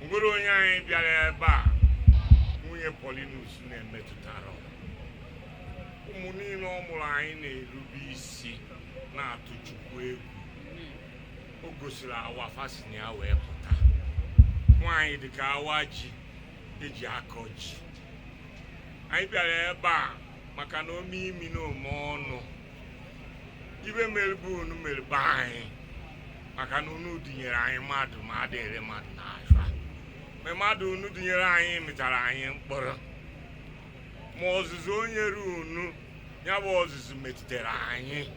nwere onye anyị bịara ebe a nwunye Polinus na-emetụtara ụmụ ụmụ niile ọ mụrụ anyị na-erube isi na-atụ Chukwu egwu. O gosiri awa fasini ya wee pụta. Nwaanyị dịka awa ji eji akọ ji. Anyị bịara ebe a maka na ome imi na ome ọnụ. Ibe mere bụ unu mere be anyị maka na unu dịnyere anyị mmadụ ma adịrị mmadụ n'ahịa. Mgbe mmadụ unu dịnyere anyị mịtara anyị mkpọrọ. Ma ọzụzụ onye ru unu ya bụ ọzụzụ metụtara anyị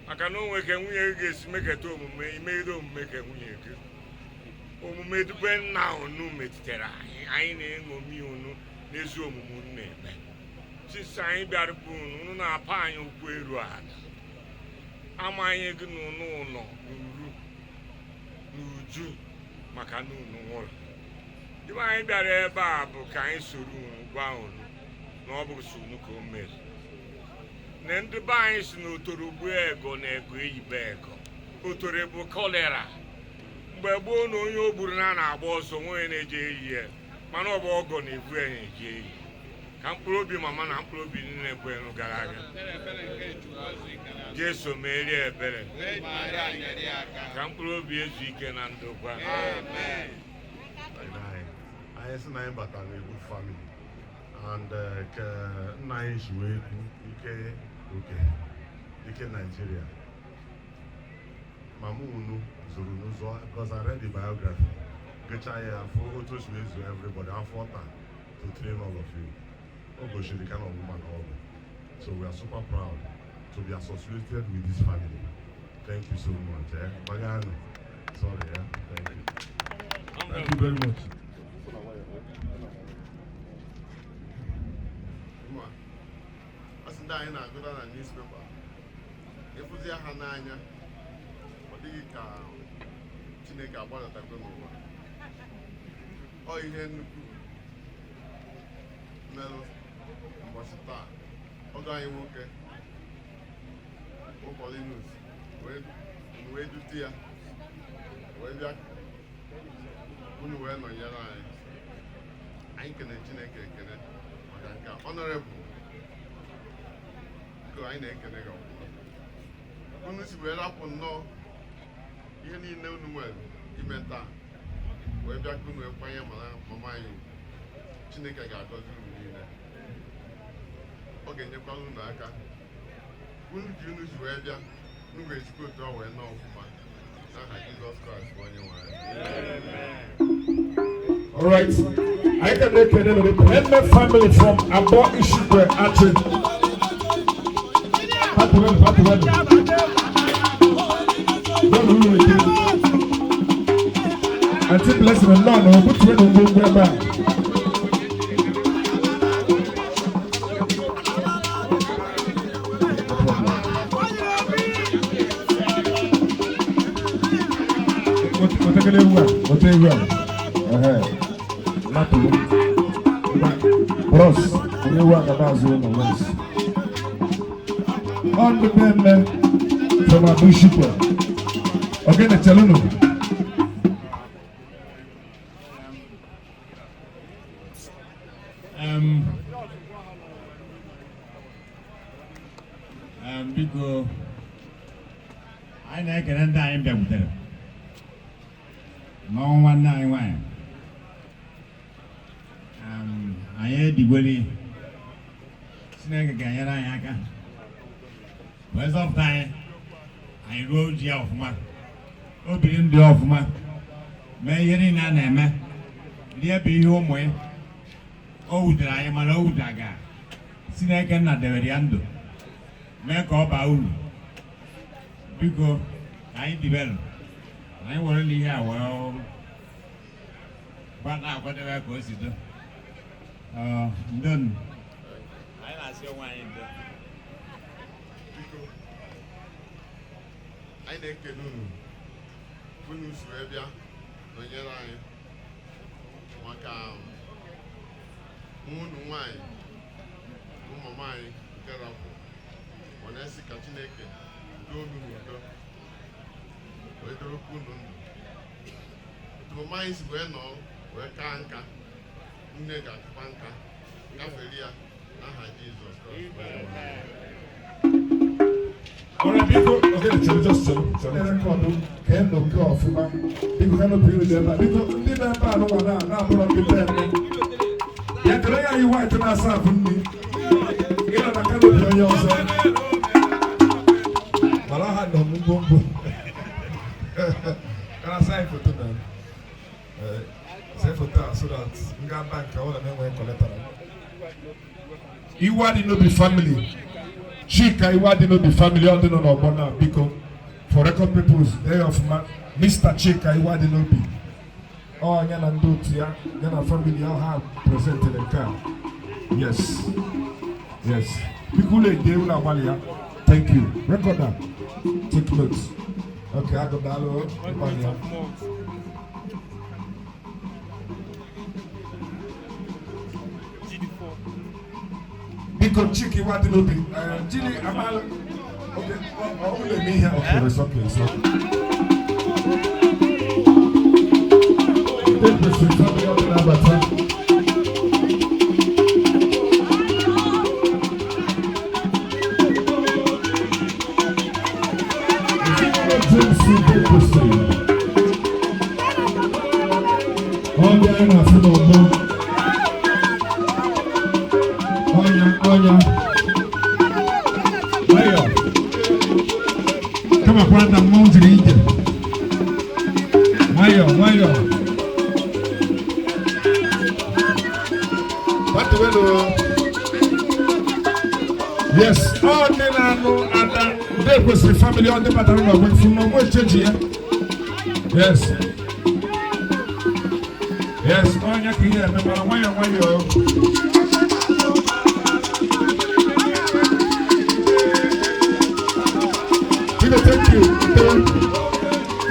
maka na onwe ka nwunye gị ga-esi meketa omume imegide omume ka nwunye gị. Omume dube nna unu metụtara anyị na-eṅomi unu n'ezi omume unu na-eme. Sisi anyị bịara bụ unu na-apa anyị ụkwụ eru ala. Amaghị gị na unu nọ n'uru n'uju maka na unu nwụrụ. Ibe anyị bịara ebe a bụ ka anyị soro unu gwa unu na ọ bụ so unu ka o mere. Na ndị be anyị si na otoro gbuo ego na ego eyibe ego. Otoro bụ kolera. Mgbe gboo na onye o gburu na-agba ọsọ nwaonye na-eje eyi ya mana ọ bụ ọgọ na-ebu ya na-eje eyi. Ka mkpụrụ obi mama na mkpụrụ obi nne kwenu gara aga. Jesu merie ebere. Ka mkpụrụ obi ezu ike na ndokwa. Anyị sị na anyị batara n'egwu family and ka nna anyị si wee kwu ike Nigeria. Mama unu zoro n'ụzọ because I read the biography. Gechaa ya afọ otu o si ezu everybody afọ taa to train all of you. O gosiri the kind of woman ọ bụ. So we are super proud to be associated with this family. Thank you so much. Magano. Sorry, thank you. Thank you very much. Asị ndị anyị na-agụta na newspaper. Ịfụzi ha n'anya. Ọ dịghị ka Chineke agbadatakwa n'ụwa. Ọ ihe nnukwu merụ ụbọchị taa. Ọgọ anyị nwoke Linus wee dute ya wee bịa unu wee nọnyere anyị. Anyị kene Chineke ekene maka nke a. Honorable biko anyị na-ekene gị ọfụma. Unu si wee rapụ nnọọ ihe niile unu nwere ime taa wee bịa ka unu ekwanye mama anyị. Chineke ga-agọzi unu niile. Ọ ga-enyekwara unu aka. Unu ji unu ji wee bịa unu ga-ejikwa otu ọ wee nọọ ọfụma n'aha Jizọs Kraịst bụ onye nwe anyị. All right, I can make it a Pemme family from Abo Ishikwe Achi. Until blessing the Lord, no, put you in the room back. Bros, onye wa gabazo na west. On the Pemme from Abo Ishikwe. Okay, na chalunu. Biko anyị na-ekele ndị anyị bịakwutere n'ọnwa nwanne anyị nwanyị. Anyị edigweli Chineke ga-enyere anyị aka wee zọpụta anyị ruo ji ya ọfụma, obiri ndị ọfụma, mee ihe niile a na-eme rie bụ ihe ụmụ ya. O wutere anyị mana o wutaga Chineke nna debere ya ndụ mee ka ọ baa uru. Biko anyị dibelu anyị were n'ihe a wee gba na-akwadebe ka o si do. Ndonu anyị na-asị onwe anyị ndo. Biko anyị na-ekele unu si wee bịa nọnyere anyị maka unu nwanyị ụmụ anyị nke rapụ. Ọ na-esi ka Chineke doo unu n'udo wee dorokwa unu ndụ. Otu mama anyị si wee nọọ wee kaa nka, nne ga-akụkwa nka gafere ya Alright, people, okay, just record can no go off, people cannot be with them. People, the member, no one now, but be there. Yeah, today you want to ask from me. You know, I cannot be on your side. But I had no bumbo. Can I sign for them? Say for that, so that we got bank, I want to know when collect it. You want to be family. Chika Iwadi no be family on the no bona because for record purpose day of Mr. Chika Iwadi no be. Oh, yana ndo tia, yana family how have presented the car. Yes. Yes. People like they will have thank you. Record that. Take notes. Okay, I got that. Because Chiki what did not be Jimmy Amal. Okay, only me here. Okay, it's okay. So take the street from the other avatar. Come on, Panda Mountain Region. Mayo. What do we do? Yes, all the Nano and they was the family on the battery of from no more church here. Yes. Yes, all you can hear, no matter why you.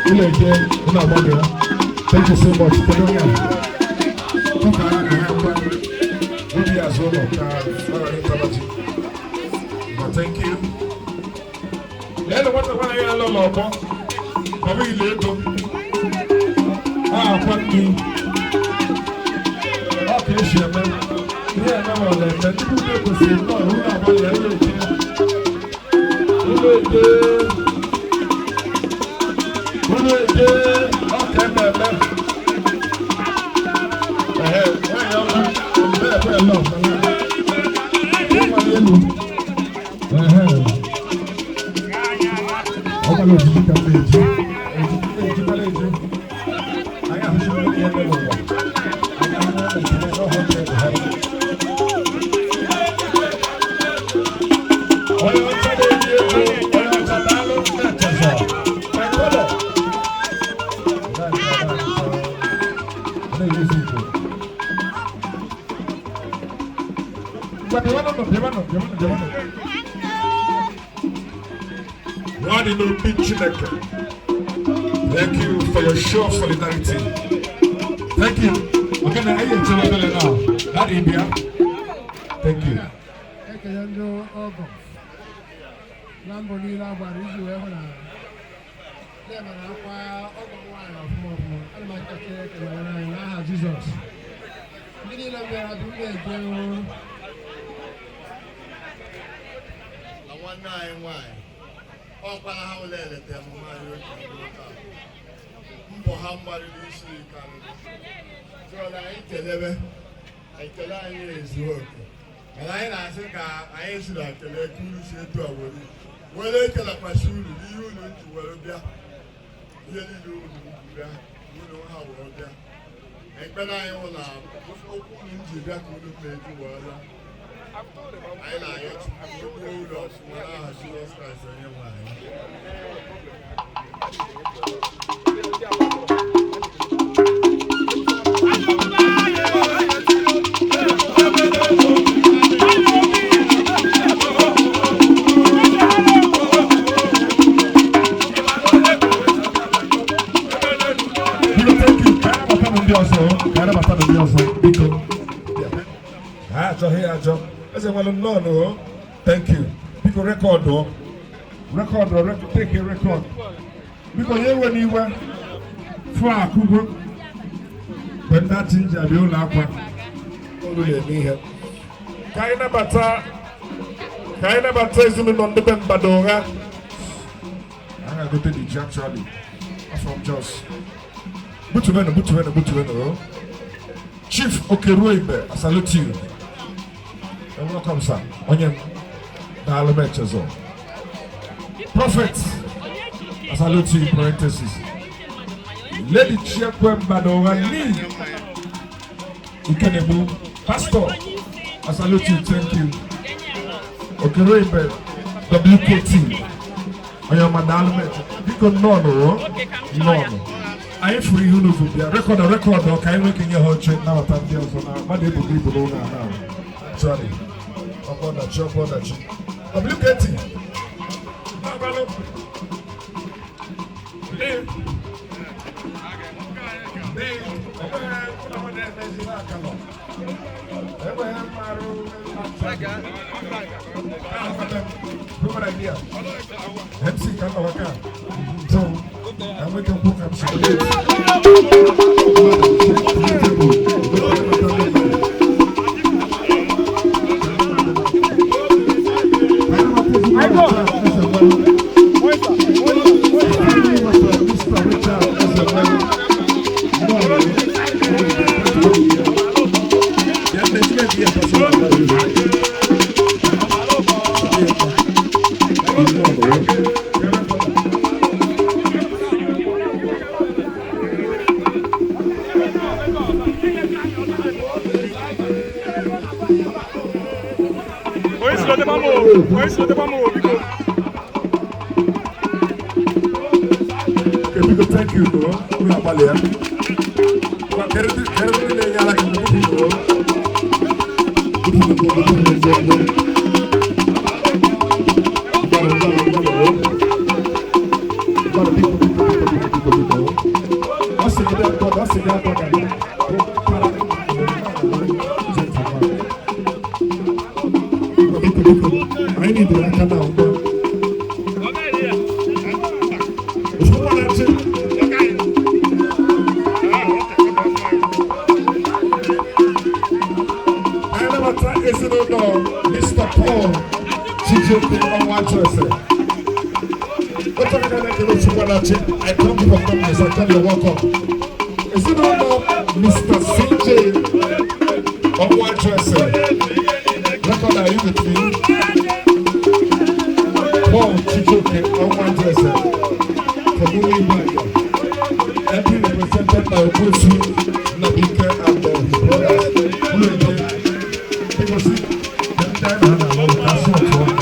Thank you. Thank you so much. Thank you. Thank you for your show of solidarity. Thank you. Okay, now I tell you now. That India. Thank you. Jesus. Ọkpara ha ụlọ eleta emume anyị oge mbọ ha mgbalị n'isi karịrị tụọla anyị kelebe ekele anyị ezuo oke mana anyị na-asị ka anyị siri ekele ka uru si etu a were ekelekwasị uru n'ihe unu nji were bịa ihe niile unu nji bịa unu ha were bịa ekpere anyị hụ na okwu unu nji bịa ka unu na-eji were bịa anyị na-ayọ Chukwu onye ụlọ ọfụma n'aha Jizọs Kraịst onye nwe anyị. No. Thank you. People record, take a record. Because here when you were far, when that thing is a real aqua, only me here. Kaina Bata is in on the Badora. I go to the job, Charlie. I'm from Jos. Butueno. Chief Okeruibe, I salute you. And welcome, sir. Onion, the Alamechazo. Prophet, I salute you in parentheses. Lady Chiakwem Badora, Ikenebu, Pastor, I salute you, thank you. Okeruibe, WKT. I am an element. Because no. I free you know record or can you make in your whole chain now at the end of my day to be below now. Sorry. I'm going to chop on that. WKT. MC Kanawaka. So, I'm going to book up some Thank you, I need to come out. Mr. Paul, I come from companies, I tell you welcome. Is it not Mr. CJ on one dresser? Record are you with me? Paul Chijoke on one dresser. For moving back. Every represented by Okosu, Nabika, and his brothers. People see them time and alone. That's not one.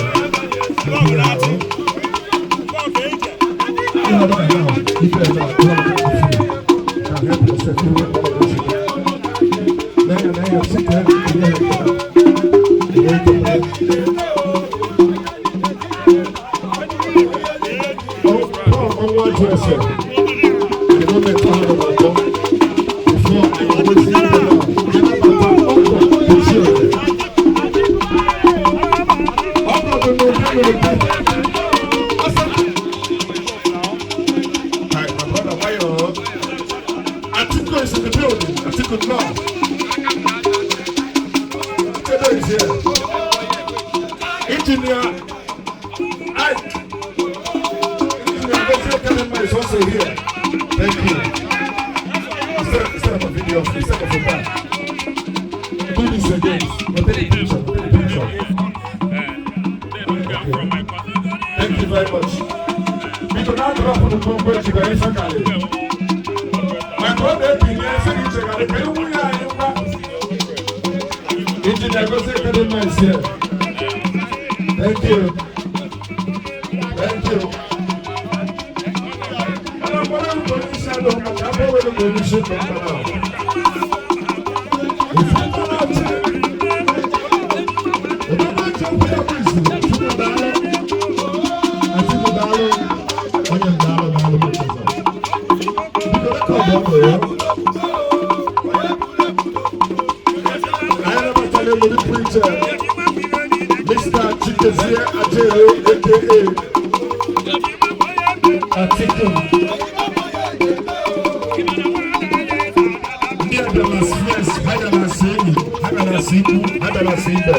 Sibu, Adana Sibu.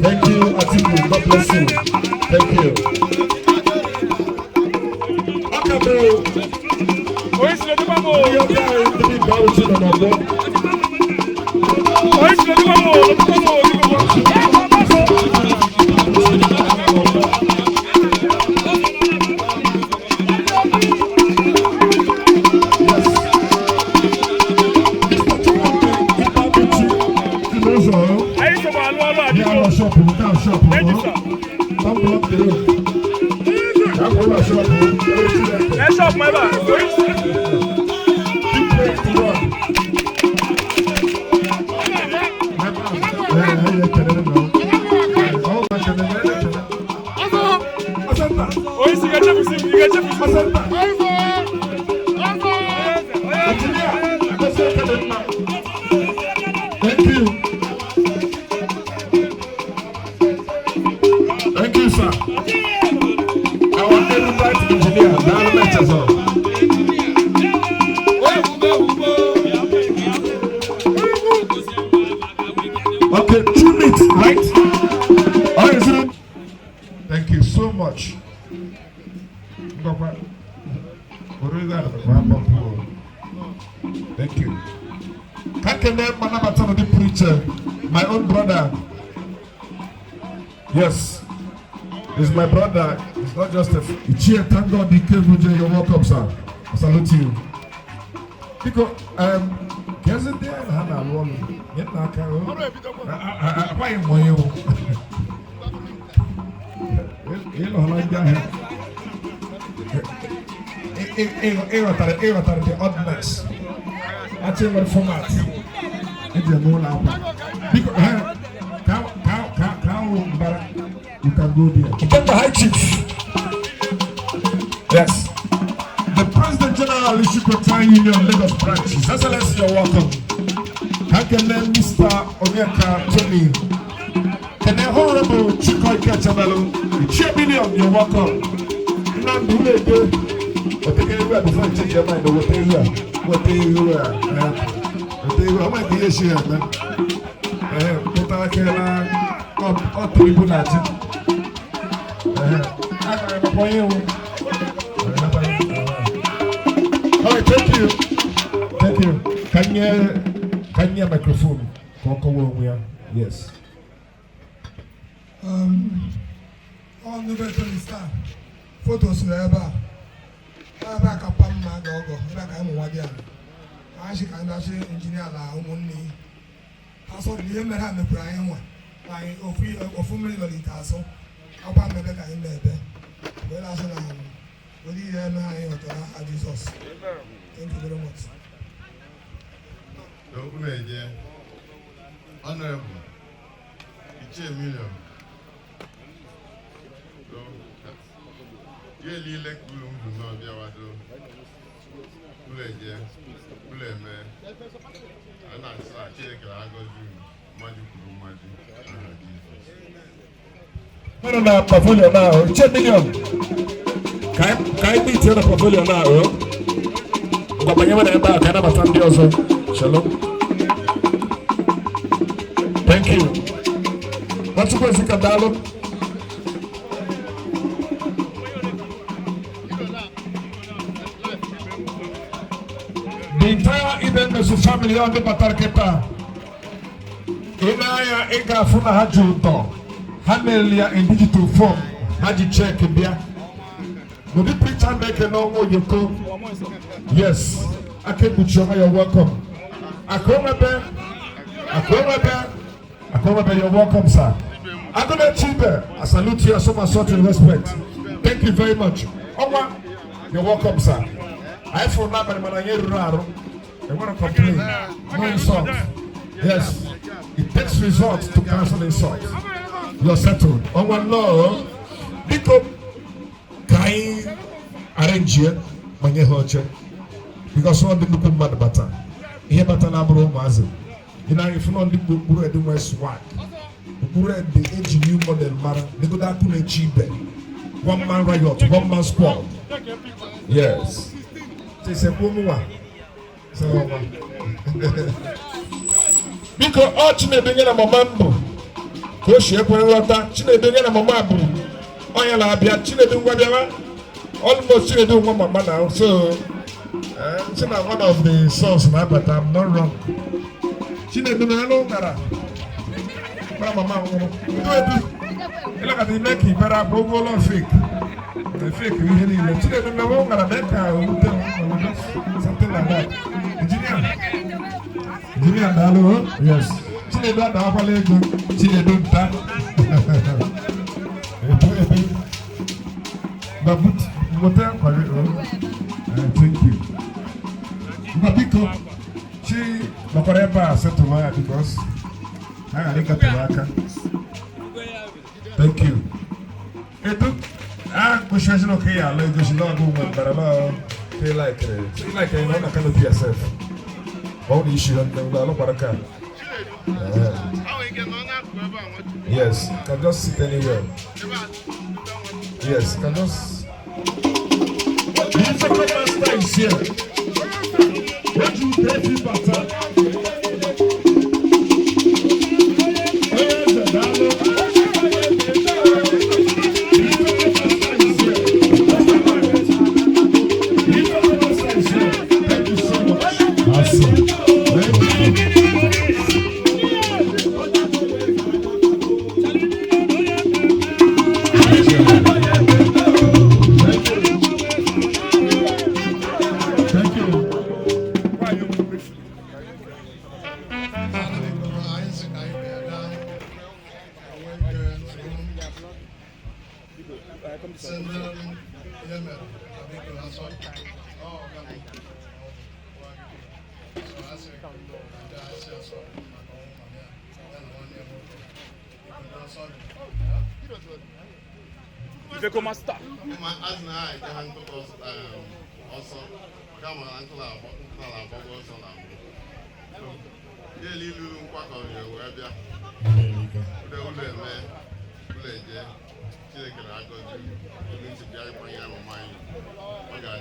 Thank you, Atiku. God bless you. Thank you. Akabo. Oríṣi lójú bá mọ̀ o. Ní ọjọ́ àìrí ní ìgbà òjì lọ́nà ọ̀gbọ́n. Oríṣi lójú bá mọ̀ o. Lójú bá mọ̀ o. Ní gbogbo. Ayé sọ̀rọ̀ àlọ́ àlọ́ àdúgbò. Thank you, sir. Don't block the road. Ẹ ṣọ́ọ̀pù mọ́ ẹ bá. Oríṣi ìgbà jẹ́bi sí ìgbà jẹ́bi sí. Thank you. Thank you, sir. Our favorite engineer, Diamond as well. Okay, 2 minutes, right? All right, Ezinne. Thank you so much. Thank you. The preacher, my own brother. Yes, he's my brother. It's not just a cheer. Thank God the KVJ. You're welcome, sir. I salute you. Because guess it there. Hana Wally. Yet na karo. Why am I you? You know like that. The oddness. That's in what format. It's a more loud. Because you can go there. Get the high chief. Yes. The President General Secretary Union Lagos branch. His Excellency, you're welcome. How can then Mr. Onyeka Tony? Can the Honorable Chikoy Kachabalo? Million, you're welcome. What they do before you change your mind, what they do. What they do. I might be a share, man. All people at it. All right, thank you. Thank you. Can you microphone? Yes. On the veteran star. Photos never. Back up on my dog, back I'm one year. I should engineer la only. I saw the name that I'm a Brian one. My official Lolitaso. I'll buy my back in there. Well, as an what do you have now? Jesus. Thank you very much. Honorable, it's a million. You elect Bloom to know the other. Puleje, Puleme, and I check I go do magic. No, portfolio now. It's a million. Can I beat the portfolio now? But I never stand also. Shalom. Thank you. What's the question, Kadalo? The entire event is a family on the Batarketa. Inaya Ega Funa Hajuto. Hamelia in digital form. Haji check in there. Will the preacher make a normal you come? Yes. I can't put you. You're welcome. Akomebe, you're welcome, sir. I'm going to achieve it. I salute you so much in respect. Thank you very much. Owa, you're welcome, sir. I for now, but I want to complain. No insult. Yes. It takes results to cancel insult. You're settled. Owa, no. Because Kai arrange it when you hurt you. Because one didn't look at the batter. Here, batter number one. You know, if you don't do the way swag, the age new model man, they go down to the cheap. One man riot, one man squad. Yes. They say, so biko ọ Chinedu nye na mama mbụ ka o si ekwere nghọta. Chinedu nye na mama abụrụ onye na-abịa. Chinedu ngwa bịawa. Almost Chinedu nwa mama now. So so na one of the sons na but I'm not wrong. Chinedu na hello ngara. Mama nwụrụ. Look at the neck, he better go on fake. The fake really. Chinedu na wo ngara neck something like that. Engineer Dalo, yes. Chinedu na akwale ego. Chinedu nta. But thank you. Mabiko, she Makoreba said to me because I got to thank you. Question okay, I'll let you know but I feel like you know, I cannot be yourself. All the issue and the yes, can just sit anywhere. Yes, can just. The second master is here. What you take it better? Thank you so much. Awesome. If you come and stop. Also, come on, uncle, also now. Yeah, little quack on your web. The old man, village, chicken, I go to the Jack for your mind. I got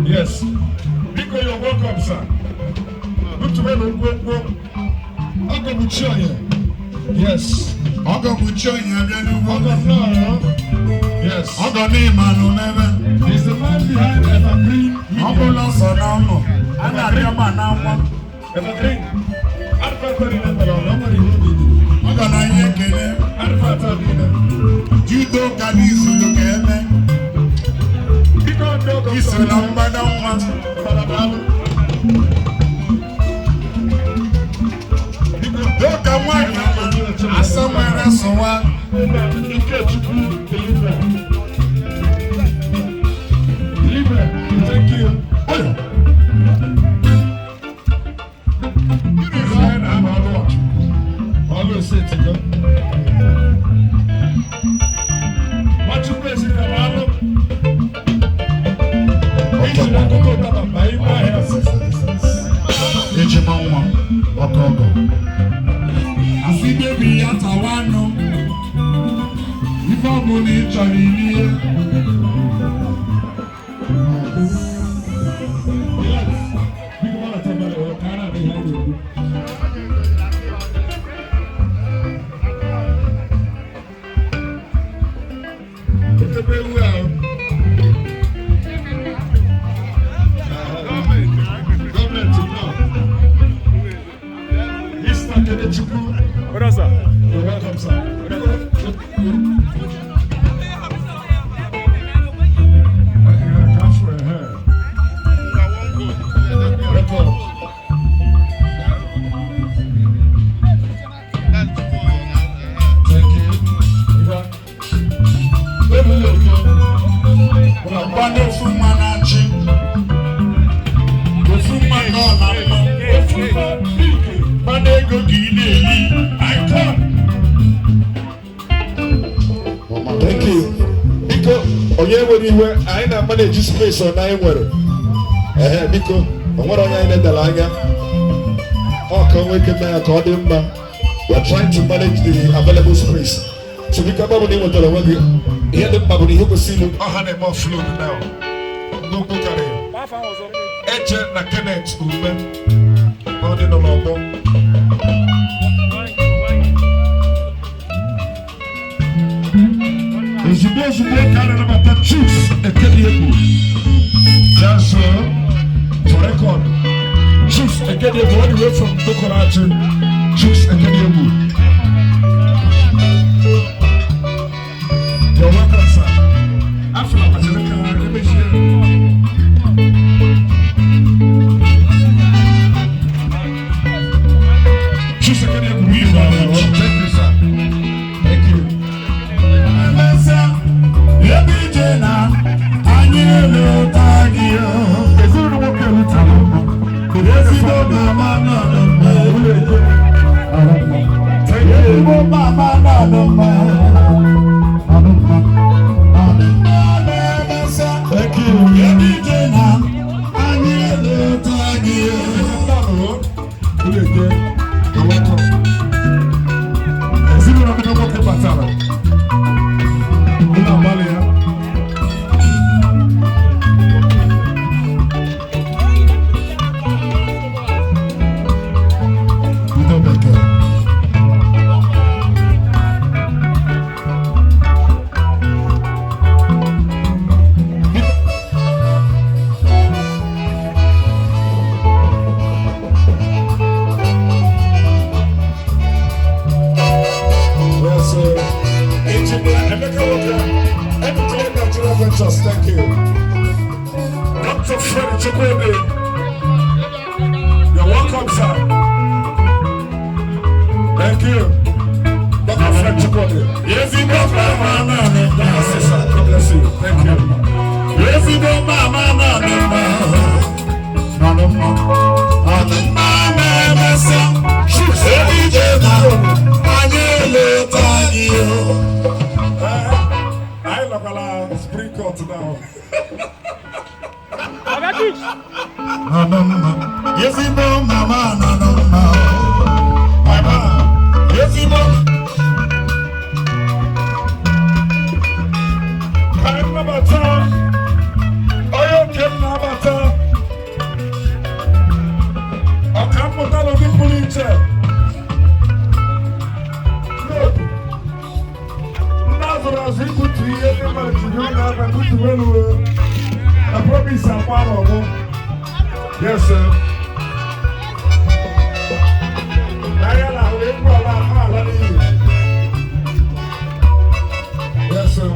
Yes. Because you're welcome, sir. Good to Yes. Yes. I got name and He's the man behind Evergreen Media. ambulance on now. And I remember now. Evergreen. Alpha coordinator. Nobody will be. I got a year again. Alpha coordinator. Judo Kadizu look at me. It's a number down Look at one. I somewhere else one. Thank you. Always say to God. What you praise in the Bible? I see baby at a one. If I'm money, Charlie. What else, sir? You're welcome, sir. Thank you. Biko, onye nwere iwe, anyị na-manage space on anyị nwere. Biko, o nwere onye anyị na-edela anya. Ọ ka nwee ike mee ya ka ọ dị mma. We are trying to manage the available space. So biko ebe ọ bụ na ị nwetara onwe gị, ihe dị mkpa bụ na ihe kwesịrị ọha na-eme offload now. N'okwu karịrị. Eche na Kenneth Ume, ọ dị nọ n'ọgbọ. Ozugbo ka na-anabata Chiefs Ekediegwu. That's for record. Chiefs Ekediegwu all the way from Tokorachi. Chiefs Ekediegwu. You're welcome, sir. After I was in the car, let me share. Chiefs Ekediegwu, we are. Thank you, sir. Thank you. Thank you. Dr. Freddy Chukwuede. You're welcome, sir. Thank you. Dr. Freddy Chukwuede. Yes, you got my man. Yes, sir. God bless you. Thank you. Yes, you got my man. I look at spring court now. Yes, you know, mama, mama. Yes, you know. I'm about to. I can't about to. I can't put that on the police. Nazareth, I promise I'm one of them. Yes, sir. Yes, sir.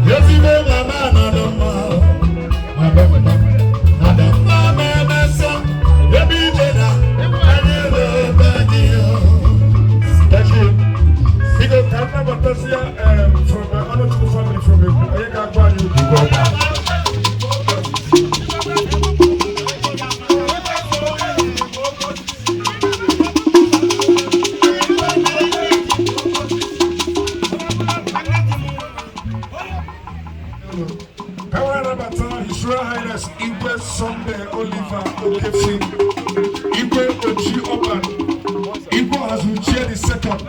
Yes, you know, from my honorable family from the His Royal Highness Igwe Sunday Oliver Okefi, Igwe Oji Oban, Igwe Azuchie the second,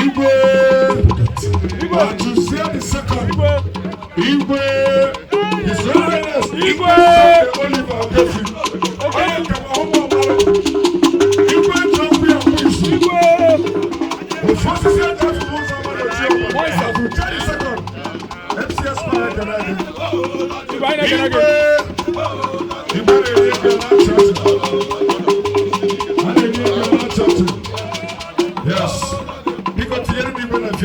Igwe Azuchie the second, Igwe His Royal Highness Igwe Sunday Oliver Okefi, Igwe Jombi Akwisi, the first is here that was Azuchie the second, MCS Fire Yes, because the enemy will have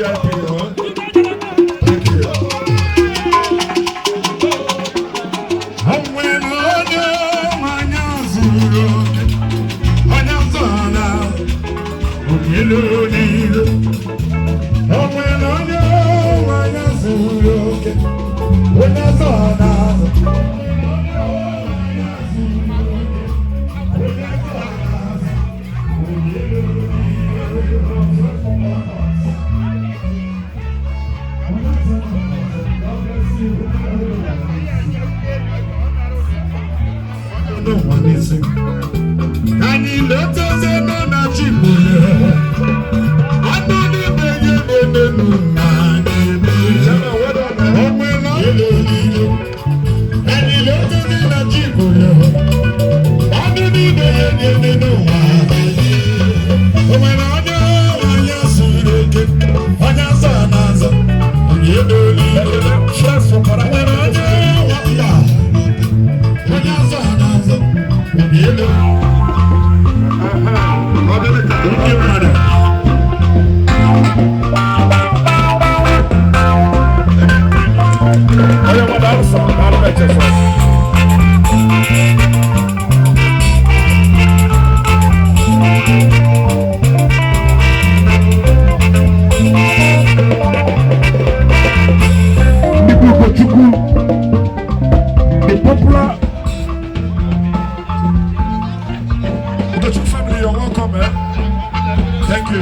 VIP. Thank you. The popular the two family, you're welcome, man. Thank you.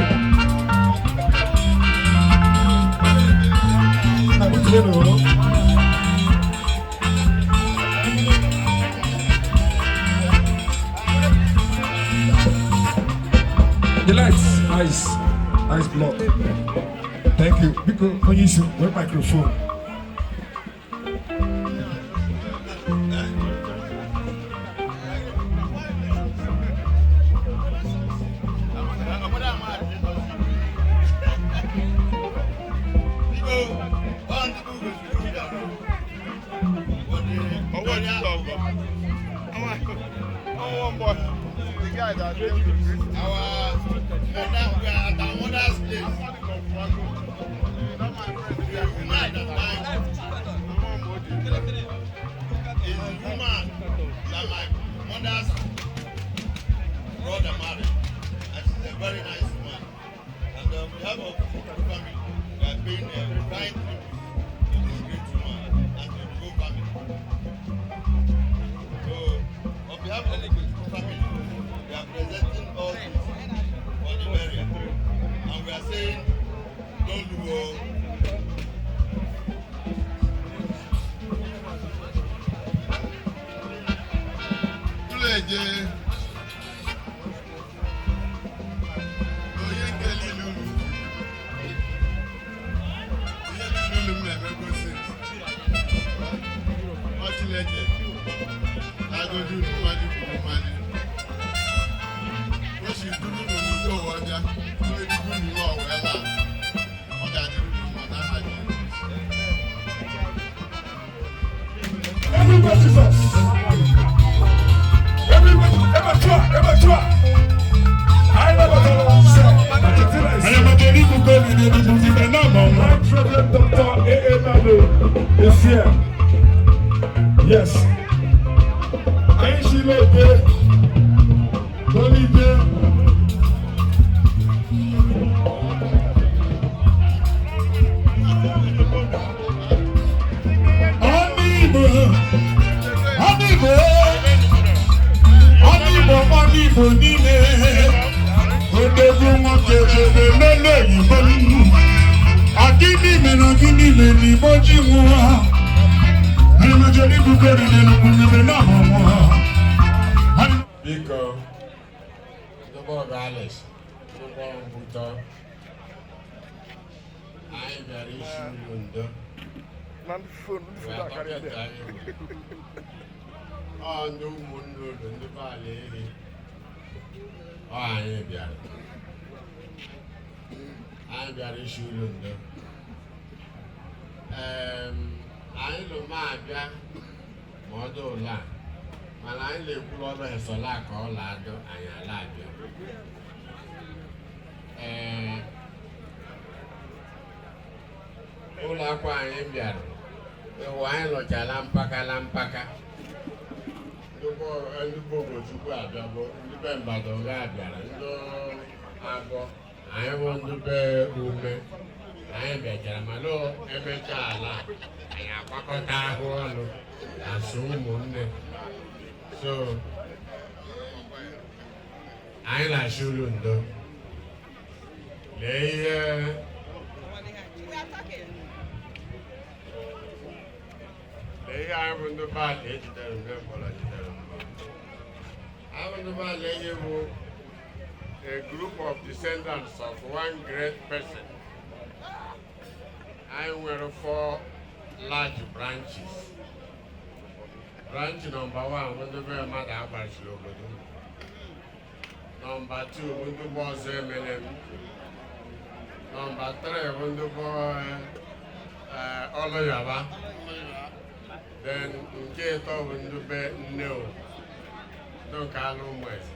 The lights, eyes block. Thank you. Because when you shoot, with microphone. Igbo niile odogwu nwoke chebe n'elu oyibo ọdịdị ime na ọdịdị ime n'Igbo ji nwụọ emejọrọ ibugo riri n'ugwu mmiri n'ahụ nwụọ. Biko, ndụbọgụ Alex, ndụbọ mbụtọ, anyị bịara isi ụlọ ndo. Ọ ndị ụmụnne ụlọ ndị baala eri, ọ anyị bịara. Anyị bịara isi ụlọ ndo. Anyị lụ ma abịa ma ọ dị ụlọ a. Mana anyị na-ekwuru ọrụ esola ka ọ la-adụ anyị ala abịa. Ụlọ akwa anyị bịara ewu anyị lụchala mpaka ndị Bogochukwu abịa bụ ndị be Mbadonga bịara ndị Agọ anyị bụ ndị be Ume anyị bịachara mana emechaa ala anyị agbakọta ahụ ọnụ asụ ụmụnne. So, anyị na-achị ụlọ ndo. Lee ihe anyị bụ ndị baala ejidere mgbe mkpọrọ jidere mbọ. Anyị bụ ndị baala enye bụ a group of descendants of one great person. Anyị nwere 4 large branches. Branch number 1 bụ ndị be mmadụ agbachiri obodo. Number 2 bụ ndị bụ ọzọ emere m. Number 3 bụ ndị bụ ọlụ yaba. Then nke 3 bụ ndị be nne o. Ndị nke alụ ụmụ eze.